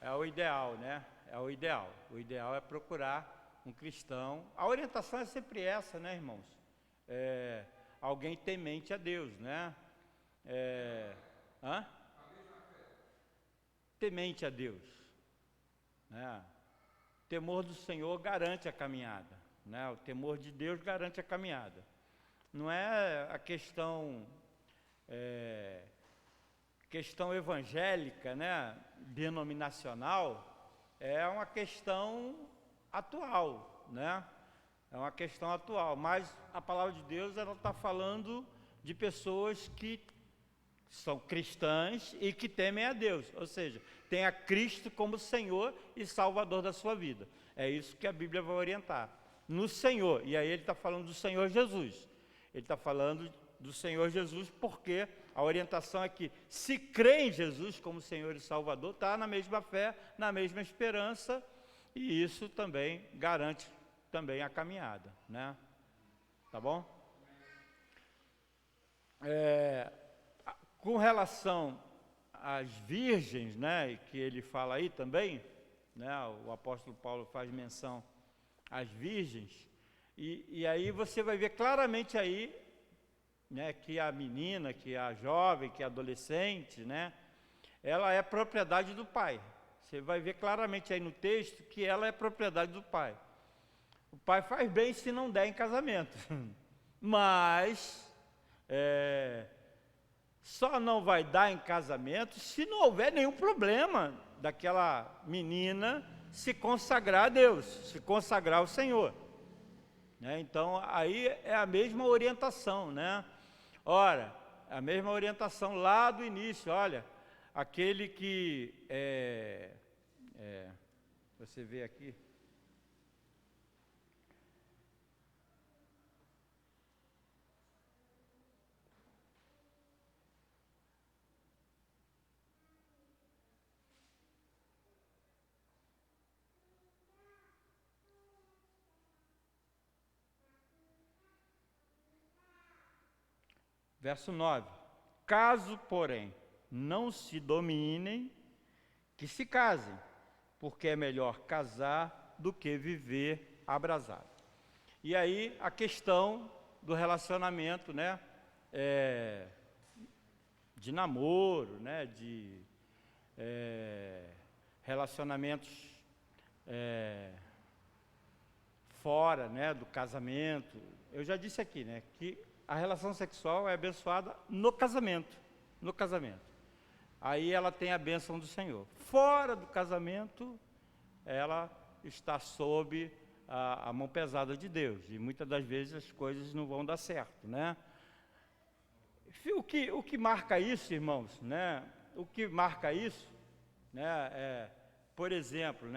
S1: É o ideal, né? É o ideal. O ideal é procurar um cristão. A orientação é sempre essa, né, irmãos? Alguém temente a Deus, né? Hã? Temente a Deus, né? Temor do Senhor garante a caminhada, né? O temor de Deus garante a caminhada. Não é a questão evangélica, né? Denominacional, é uma questão atual, né? É uma questão atual, mas a palavra de Deus, ela está falando de pessoas que são cristãs e que temem a Deus, ou seja, tem a Cristo como Senhor e Salvador da sua vida. É isso que a Bíblia vai orientar, no Senhor. E aí ele está falando do Senhor Jesus. Ele está falando do Senhor Jesus porque a orientação é que se crê em Jesus como Senhor e Salvador, está na mesma fé, na mesma esperança, e isso também garante também a caminhada, né? Tá bom? Com relação às virgens, né, que ele fala aí também, né, o apóstolo Paulo faz menção às virgens, e aí você vai ver claramente aí, né, que a menina, que a jovem, que a adolescente, né, ela é propriedade do pai. Você vai ver claramente aí no texto que ela é propriedade do pai. O pai faz bem se não der em casamento, mas só não vai dar em casamento se não houver nenhum problema daquela menina se consagrar a Deus, se consagrar ao Senhor, né? Então aí é a mesma orientação, né? Ora, a mesma orientação lá do início. Olha, aquele que você vê aqui, verso 9: caso, porém, não se dominem, que se casem, porque é melhor casar do que viver abrasado. E aí a questão do relacionamento, né, de namoro, né, de relacionamentos fora, né, do casamento. Eu já disse aqui, né, que a relação sexual é abençoada no casamento, no casamento. Aí ela tem a bênção do Senhor. Fora do casamento, ela está sob a mão pesada de Deus, e muitas das vezes as coisas não vão dar certo, né? O que marca isso, irmãos, né? O que marca isso, né? Por exemplo,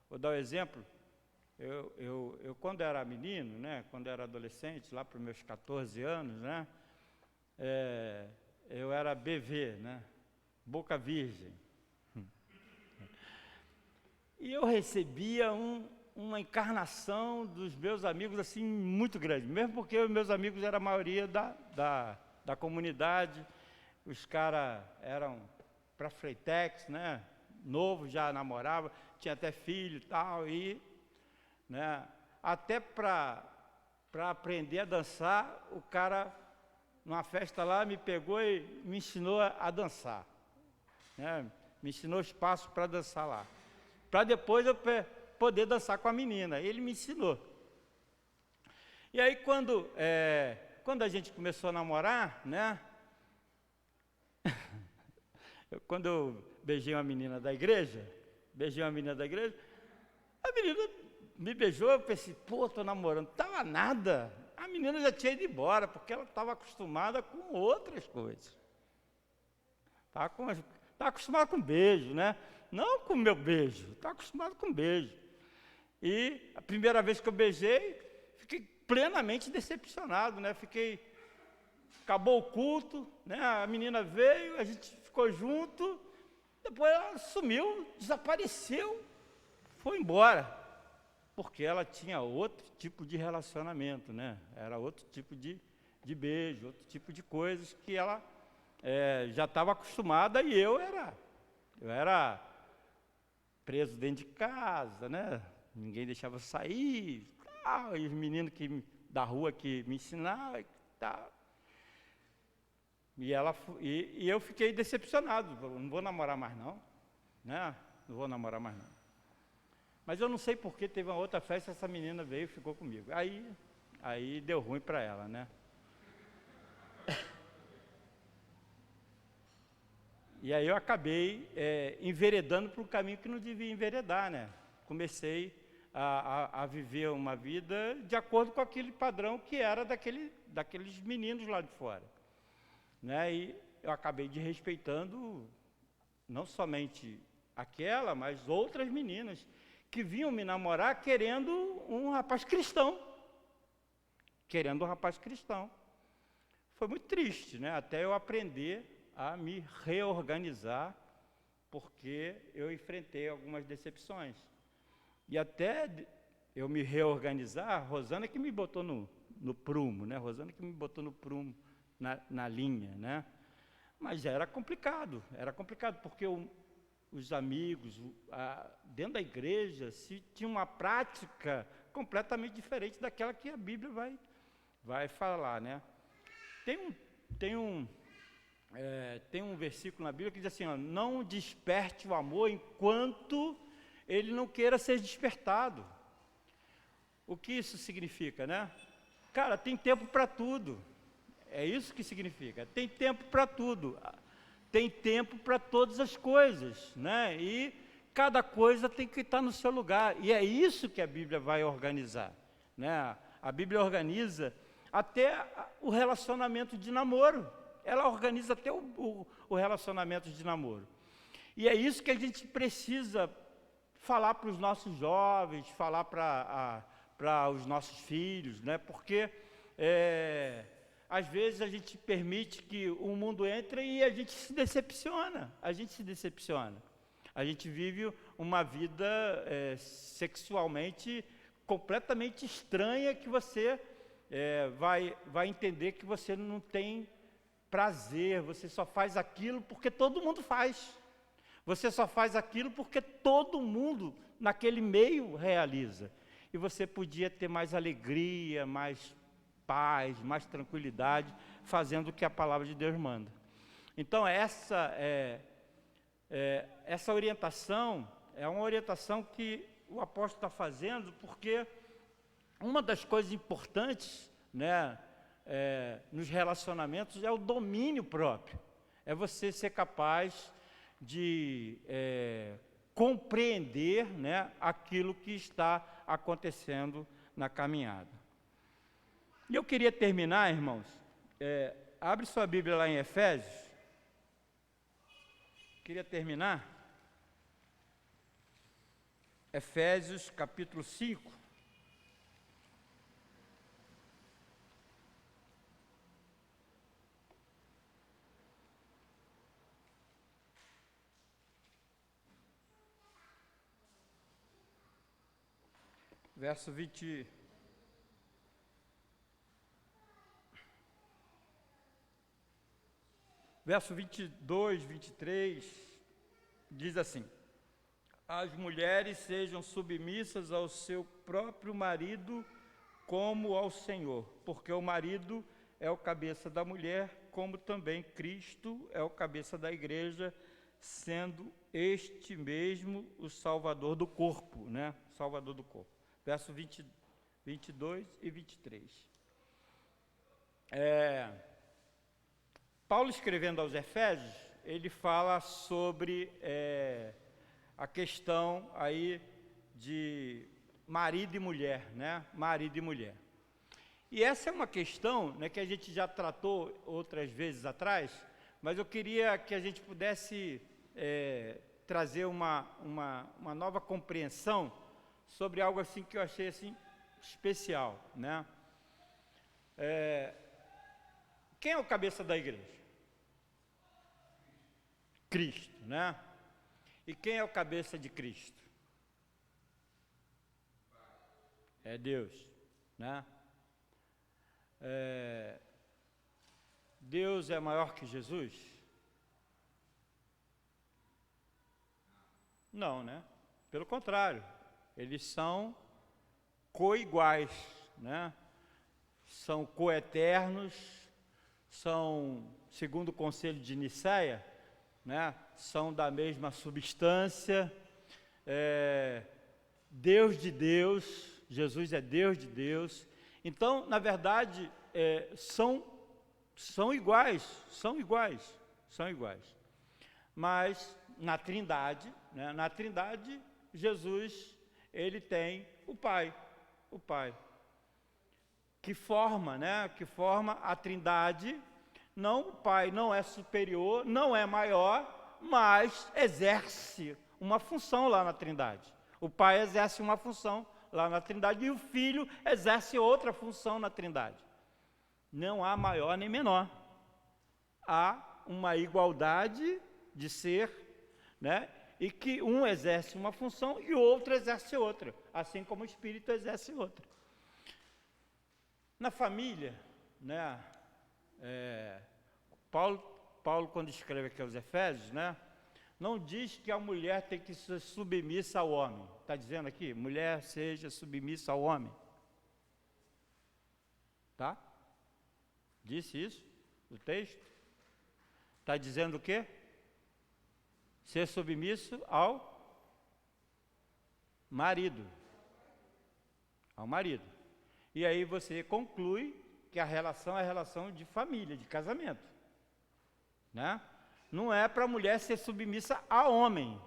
S1: vou dar um exemplo. Eu quando era menino, né? Quando era adolescente, lá para os meus 14 anos, né? Eu era BV, né? Boca virgem. E eu recebia uma encarnação dos meus amigos assim muito grande, mesmo porque os meus amigos eram a maioria da comunidade. Os caras eram para Freitex, né? Novo, já namorava, tinha até filho e tal, e né? Até para aprender a dançar, o cara numa festa lá me pegou e me ensinou a dançar, né? Me ensinou os passos para dançar lá, para depois eu poder dançar com a menina. Ele me ensinou. E aí quando a gente começou a namorar, né? Quando eu beijei uma menina da igreja, a menina me beijou, eu pensei, pô, estou namorando. Estava nada. A menina já tinha ido embora, porque ela estava acostumada com outras coisas. Estava acostumada com beijo, né? Não com o meu beijo, estava acostumado com beijo. E a primeira vez que eu beijei, fiquei plenamente decepcionado, né? Acabou o culto, né? A menina veio, a gente ficou junto, depois ela sumiu, desapareceu, foi embora. Porque ela tinha outro tipo de relacionamento, né? Era outro tipo de beijo, outro tipo de coisas que
S2: já estava acostumada e eu era preso dentro de casa, né? Ninguém deixava eu sair, tal, e os meninos da rua que me ensinavam e tal. E eu fiquei decepcionado, não vou namorar mais não, né? Não vou namorar mais não. Mas eu não sei porque teve uma outra festa, essa menina veio e ficou comigo. Aí deu ruim para ela, né? E aí eu acabei enveredando para o caminho que não devia enveredar, né? Comecei a viver uma vida de acordo com aquele padrão que era daqueles meninos lá de fora, né? E eu acabei desrespeitando não somente aquela, mas outras meninas que vinham me namorar querendo um rapaz cristão. Foi muito triste, né? Até eu aprender a me reorganizar, porque eu enfrentei algumas decepções. E até eu me reorganizar, a Rosana que me botou no prumo, né? Rosana que me botou no prumo, na linha, né? Mas era complicado, porque os amigos, dentro da igreja, se tinha uma prática completamente diferente daquela que a Bíblia vai falar, né? Tem um versículo na Bíblia que diz assim, ó, não desperte o amor enquanto ele não queira ser despertado. O que isso significa, né? Cara, tem tempo para tudo. É isso que significa. Tem tempo para tudo. Tem tempo para todas as coisas, né? E cada coisa tem que estar no seu lugar. E é isso que a Bíblia vai organizar, né? A Bíblia organiza até o relacionamento de namoro. Ela organiza até o relacionamento de namoro. E é isso que a gente precisa falar para os nossos jovens, falar para os nossos filhos, né? Porque às vezes a gente permite que o mundo entre e a gente se decepciona. A gente vive uma vida sexualmente completamente estranha, que você vai entender que você não tem prazer, você só faz aquilo porque todo mundo faz. Você só faz aquilo porque todo mundo naquele meio realiza. E você podia ter mais alegria, mais paz, mais tranquilidade, fazendo o que a palavra de Deus manda. Então essa orientação é uma orientação que o apóstolo está fazendo, porque uma das coisas importantes, né, nos relacionamentos é o domínio próprio. É você ser capaz de compreender, né, aquilo que está acontecendo na caminhada. E eu queria terminar, irmãos, abre sua Bíblia lá em Efésios. Queria terminar. Efésios capítulo 5. Verso 20. Verso 22, 23, diz assim: as mulheres sejam submissas ao seu próprio marido como ao Senhor, porque o marido é o cabeça da mulher, como também Cristo é o cabeça da igreja, sendo este mesmo o Salvador do corpo, né? Salvador do corpo. Verso 22 e 23. Paulo, escrevendo aos Efésios, ele fala sobre a questão aí de marido e mulher, né? Marido e mulher. E essa é uma questão, né, que a gente já tratou outras vezes atrás, mas eu queria que a gente pudesse trazer uma nova compreensão sobre algo assim que eu achei assim especial, né? Quem é o cabeça da igreja? Cristo, né? E quem é o cabeça de Cristo? É Deus, né? Deus é maior que Jesus? Não, né? Pelo contrário, eles são coiguais, né? São coeternos, são, segundo o Conselho de Nicéia, né? São da mesma substância, Deus de Deus, Jesus é Deus de Deus. Então, na verdade, são iguais, são iguais, são iguais. Mas na Trindade, né? Na Trindade, Jesus, ele tem o Pai, que forma, né? Que forma a Trindade. Não, o Pai não é superior, não é maior, mas exerce uma função lá na Trindade. O Pai exerce uma função lá na Trindade e o Filho exerce outra função na Trindade. Não há maior nem menor. Há uma igualdade de ser, né? E que um exerce uma função e o outro exerce outra, assim como o Espírito exerce outra. Na família, né? Paulo, quando escreve aqui aos Efésios, né? Não diz que a mulher tem que ser submissa ao homem. Está dizendo aqui, mulher seja submissa ao homem. Tá? Disse isso o texto? Está dizendo o quê? Ser submisso ao marido. Ao marido. E aí você conclui que a relação é relação de família, de casamento. Né? Não é para a mulher ser submissa ao homem,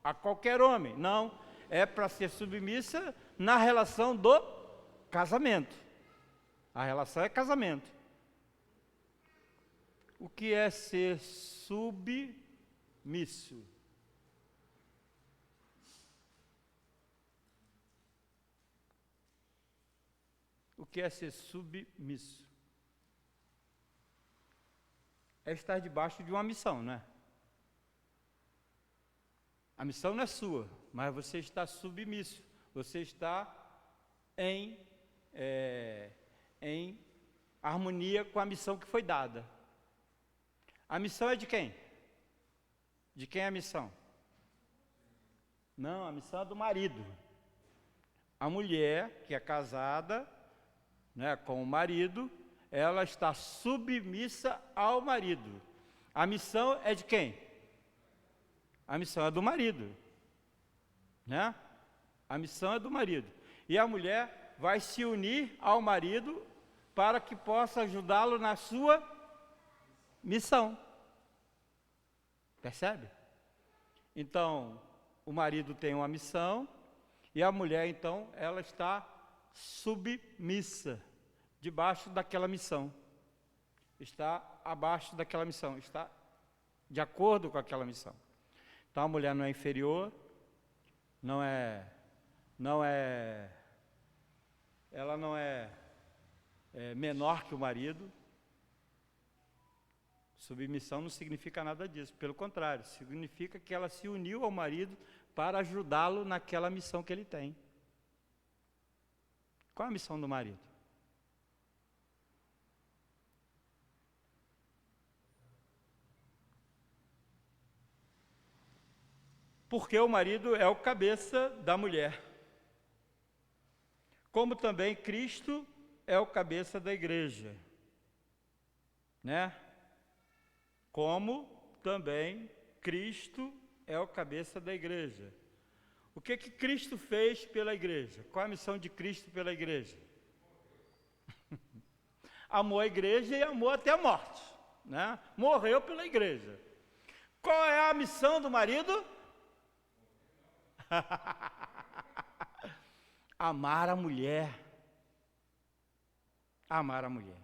S2: a qualquer homem. Não, é para ser submissa na relação do casamento. A relação é casamento. O que é ser submisso? O que é ser submisso? É estar debaixo de uma missão, não é? A missão não é sua, mas você está submisso. Você está em harmonia com a missão que foi dada. A missão é de quem? De quem é a missão? Não, a missão é do marido. A mulher que é casada, né, com o marido, ela está submissa ao marido. A missão é de quem? A missão é do marido, né? A missão é do marido. E a mulher vai se unir ao marido para que possa ajudá-lo na sua missão. Percebe? Então, o marido tem uma missão e a mulher, então, ela está submissa, debaixo daquela missão. Está abaixo daquela missão, está de acordo com aquela missão. Então, a mulher não é inferior, ela não é menor que o marido. Submissão não significa nada disso, pelo contrário, significa que ela se uniu ao marido para ajudá-lo naquela missão que ele tem. Qual é a missão do marido? Porque o marido é o cabeça da mulher. Como também Cristo é o cabeça da igreja. Né? Como também Cristo é o cabeça da igreja. O que Cristo fez pela igreja? Qual a missão de Cristo pela igreja? Amou a igreja e amou até a morte. Né? Morreu pela igreja. Qual é a missão do marido? Amar a mulher. Amar a mulher.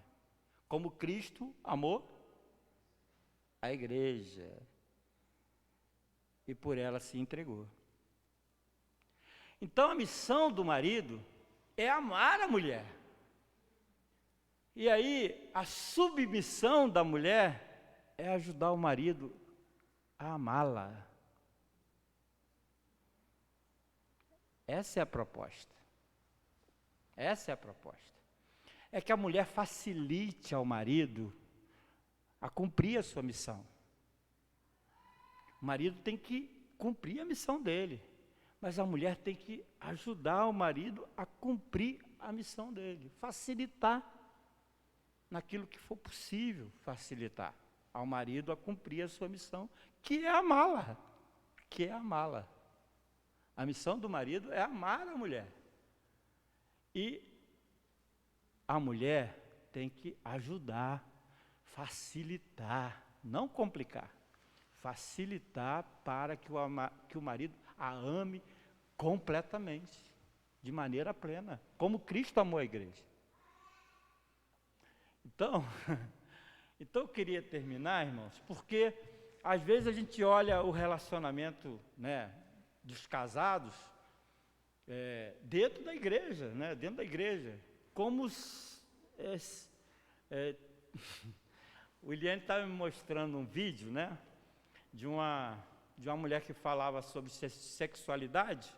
S2: Como Cristo amou a igreja. E por ela se entregou. Então a missão do marido é amar a mulher. E aí a submissão da mulher é ajudar o marido a amá-la. Essa é a proposta. Essa é a proposta. é que a mulher facilite ao marido a cumprir a sua missão. O marido tem que cumprir a missão dele, mas a mulher tem que ajudar o marido a cumprir a missão dele, facilitar naquilo que for possível, facilitar ao marido a cumprir a sua missão, que é amá-la, A missão do marido é amar a mulher. E a mulher tem que ajudar, facilitar, não complicar, facilitar para que o marido a ame completamente, de maneira plena, como Cristo amou a igreja. Então, eu queria terminar, irmãos, porque às vezes a gente olha o relacionamento, né, dos casados dentro da igreja, né, como o Eliane estava me mostrando um vídeo, né, de uma mulher que falava sobre sexualidade,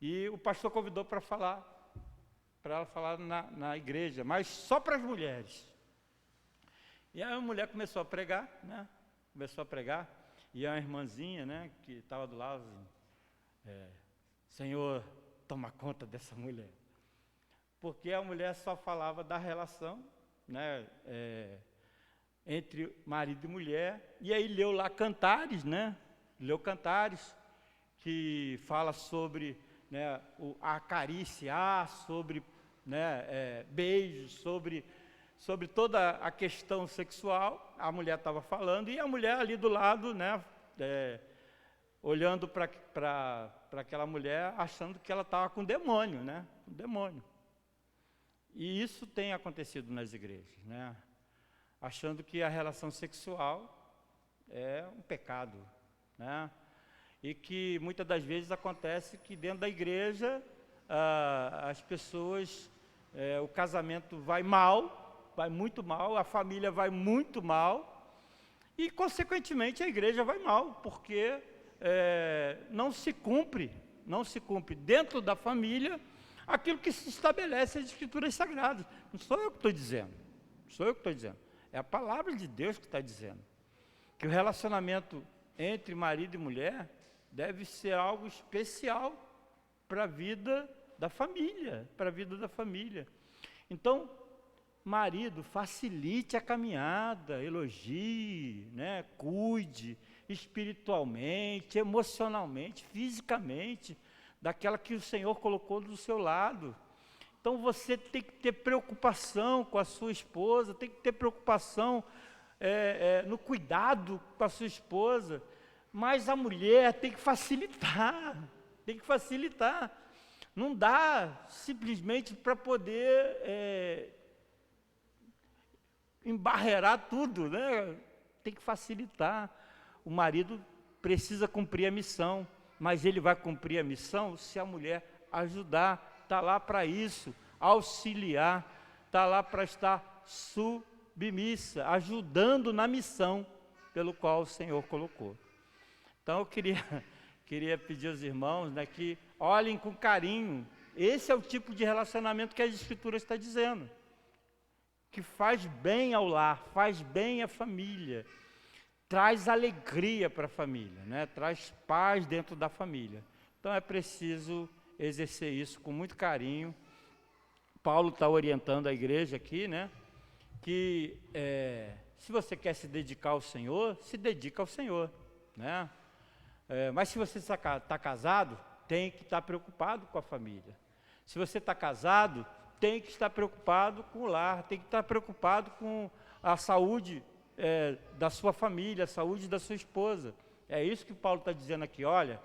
S2: e o pastor convidou para ela falar na igreja, mas só para as mulheres. E aí a mulher começou a pregar, né, e a irmãzinha, né, que estava do lado, Senhor, toma conta dessa mulher. Porque a mulher só falava da relação, né, entre marido e mulher, e aí leu lá Cantares, né? Que fala sobre, né, acariciar, sobre, né, beijos, sobre toda a questão sexual. A mulher estava falando, e a mulher ali do lado, né, olhando para aquela mulher, achando que ela estava com demônio, né? E isso tem acontecido nas igrejas, né? Achando que a relação sexual é um pecado, né? E que muitas das vezes acontece que dentro da igreja as pessoas, o casamento vai muito mal, a família vai muito mal, e consequentemente a igreja vai mal, porque não se cumpre dentro da família aquilo que se estabelece nas Escrituras Sagradas. Não sou eu que estou dizendo, é a palavra de Deus que está dizendo que o relacionamento entre marido e mulher deve ser algo especial para a vida da família, Então, marido, facilite a caminhada, elogie, né, cuide espiritualmente, emocionalmente, fisicamente, daquela que o Senhor colocou do seu lado. Então você tem que ter preocupação com a sua esposa, tem que ter preocupação no cuidado com a sua esposa, mas a mulher tem que facilitar, Não dá simplesmente para poder embarrear tudo, né? Tem que facilitar. O marido precisa cumprir a missão, mas ele vai cumprir a missão se a mulher ajudar. Está lá para isso, auxiliar, está lá para estar submissa, ajudando na missão pelo qual o Senhor colocou. Então eu queria pedir aos irmãos, né, que olhem com carinho. Esse é o tipo de relacionamento que as Escrituras estão dizendo, que faz bem ao lar, faz bem à família, traz alegria para a família, né, traz paz dentro da família. Então é preciso exercer isso com muito carinho. Paulo está orientando a igreja aqui, né, que se você quer se dedicar ao Senhor, se dedica ao Senhor, né? Mas se você está casado, tem que estar preocupado com a família. Se você está casado, tem que estar preocupado com o lar, tem que estar preocupado com a saúde da sua família, a saúde da sua esposa. É isso que Paulo está dizendo aqui. Olha,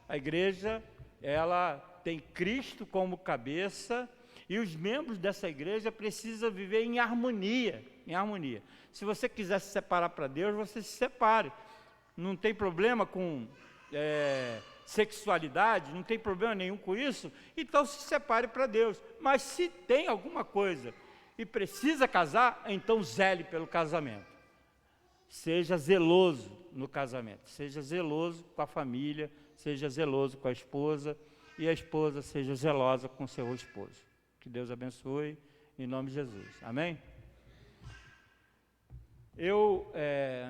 S2: a igreja, ela tem Cristo como cabeça, e os membros dessa igreja precisam viver em harmonia, Se você quiser se separar para Deus, você se separe. Não tem problema com sexualidade, não tem problema nenhum com isso, então se separe para Deus. Mas se tem alguma coisa e precisa casar, então zele pelo casamento. Seja zeloso no casamento, seja zeloso com a família, seja zeloso com a esposa, e a esposa seja zelosa com seu esposo. Que Deus abençoe em nome de Jesus. Amém? Eu,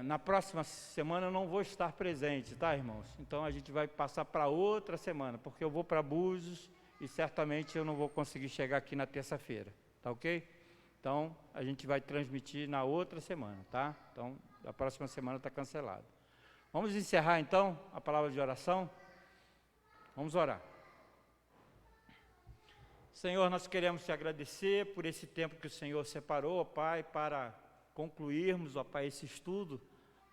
S2: na próxima semana, eu não vou estar presente, tá, irmãos? Então, a gente vai passar para outra semana, porque eu vou para Búzios e certamente eu não vou conseguir chegar aqui na terça-feira, tá ok? Então, a gente vai transmitir na outra semana, tá? Então, a próxima semana está cancelado. Vamos encerrar, então, a palavra de oração? Vamos orar. Senhor, nós queremos te agradecer por esse tempo que o Senhor separou, ó Pai, para concluirmos, ó Pai, esse estudo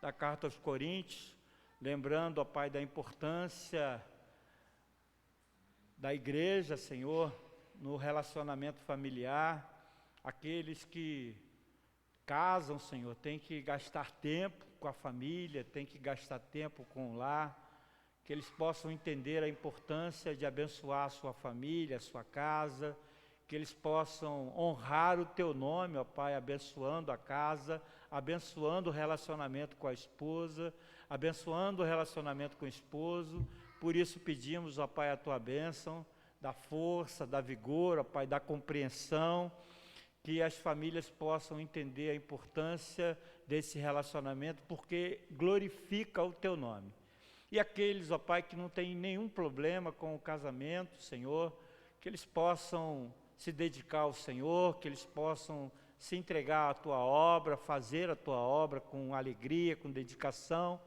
S2: da Carta aos Coríntios, lembrando, ó Pai, da importância da igreja, Senhor, no relacionamento familiar. Aqueles que casam, Senhor, têm que gastar tempo com a família, têm que gastar tempo com o lar, que eles possam entender a importância de abençoar a sua família, a sua casa, que eles possam honrar o Teu nome, ó Pai, abençoando a casa, abençoando o relacionamento com a esposa, abençoando o relacionamento com o esposo. Por isso pedimos, ó Pai, a Tua bênção, da força, da vigor, ó Pai, da compreensão, que as famílias possam entender a importância desse relacionamento, porque glorifica o Teu nome. E aqueles, ó Pai, que não têm nenhum problema com o casamento, Senhor, que eles possam se dedicar ao Senhor, que eles possam se entregar à Tua obra, fazer a Tua obra com alegria, com dedicação,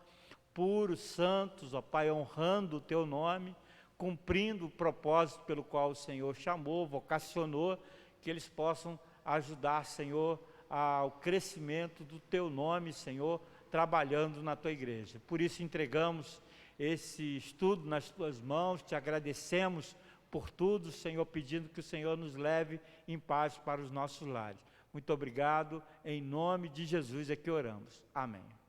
S2: puros, santos, ó Pai, honrando o Teu nome, cumprindo o propósito pelo qual o Senhor chamou, vocacionou, que eles possam ajudar, Senhor, ao crescimento do Teu nome, Senhor, trabalhando na Tua igreja. Por isso entregamos esse estudo nas Tuas mãos, te agradecemos por tudo, Senhor, pedindo que o Senhor nos leve em paz para os nossos lares. Muito obrigado, em nome de Jesus é que oramos. Amém.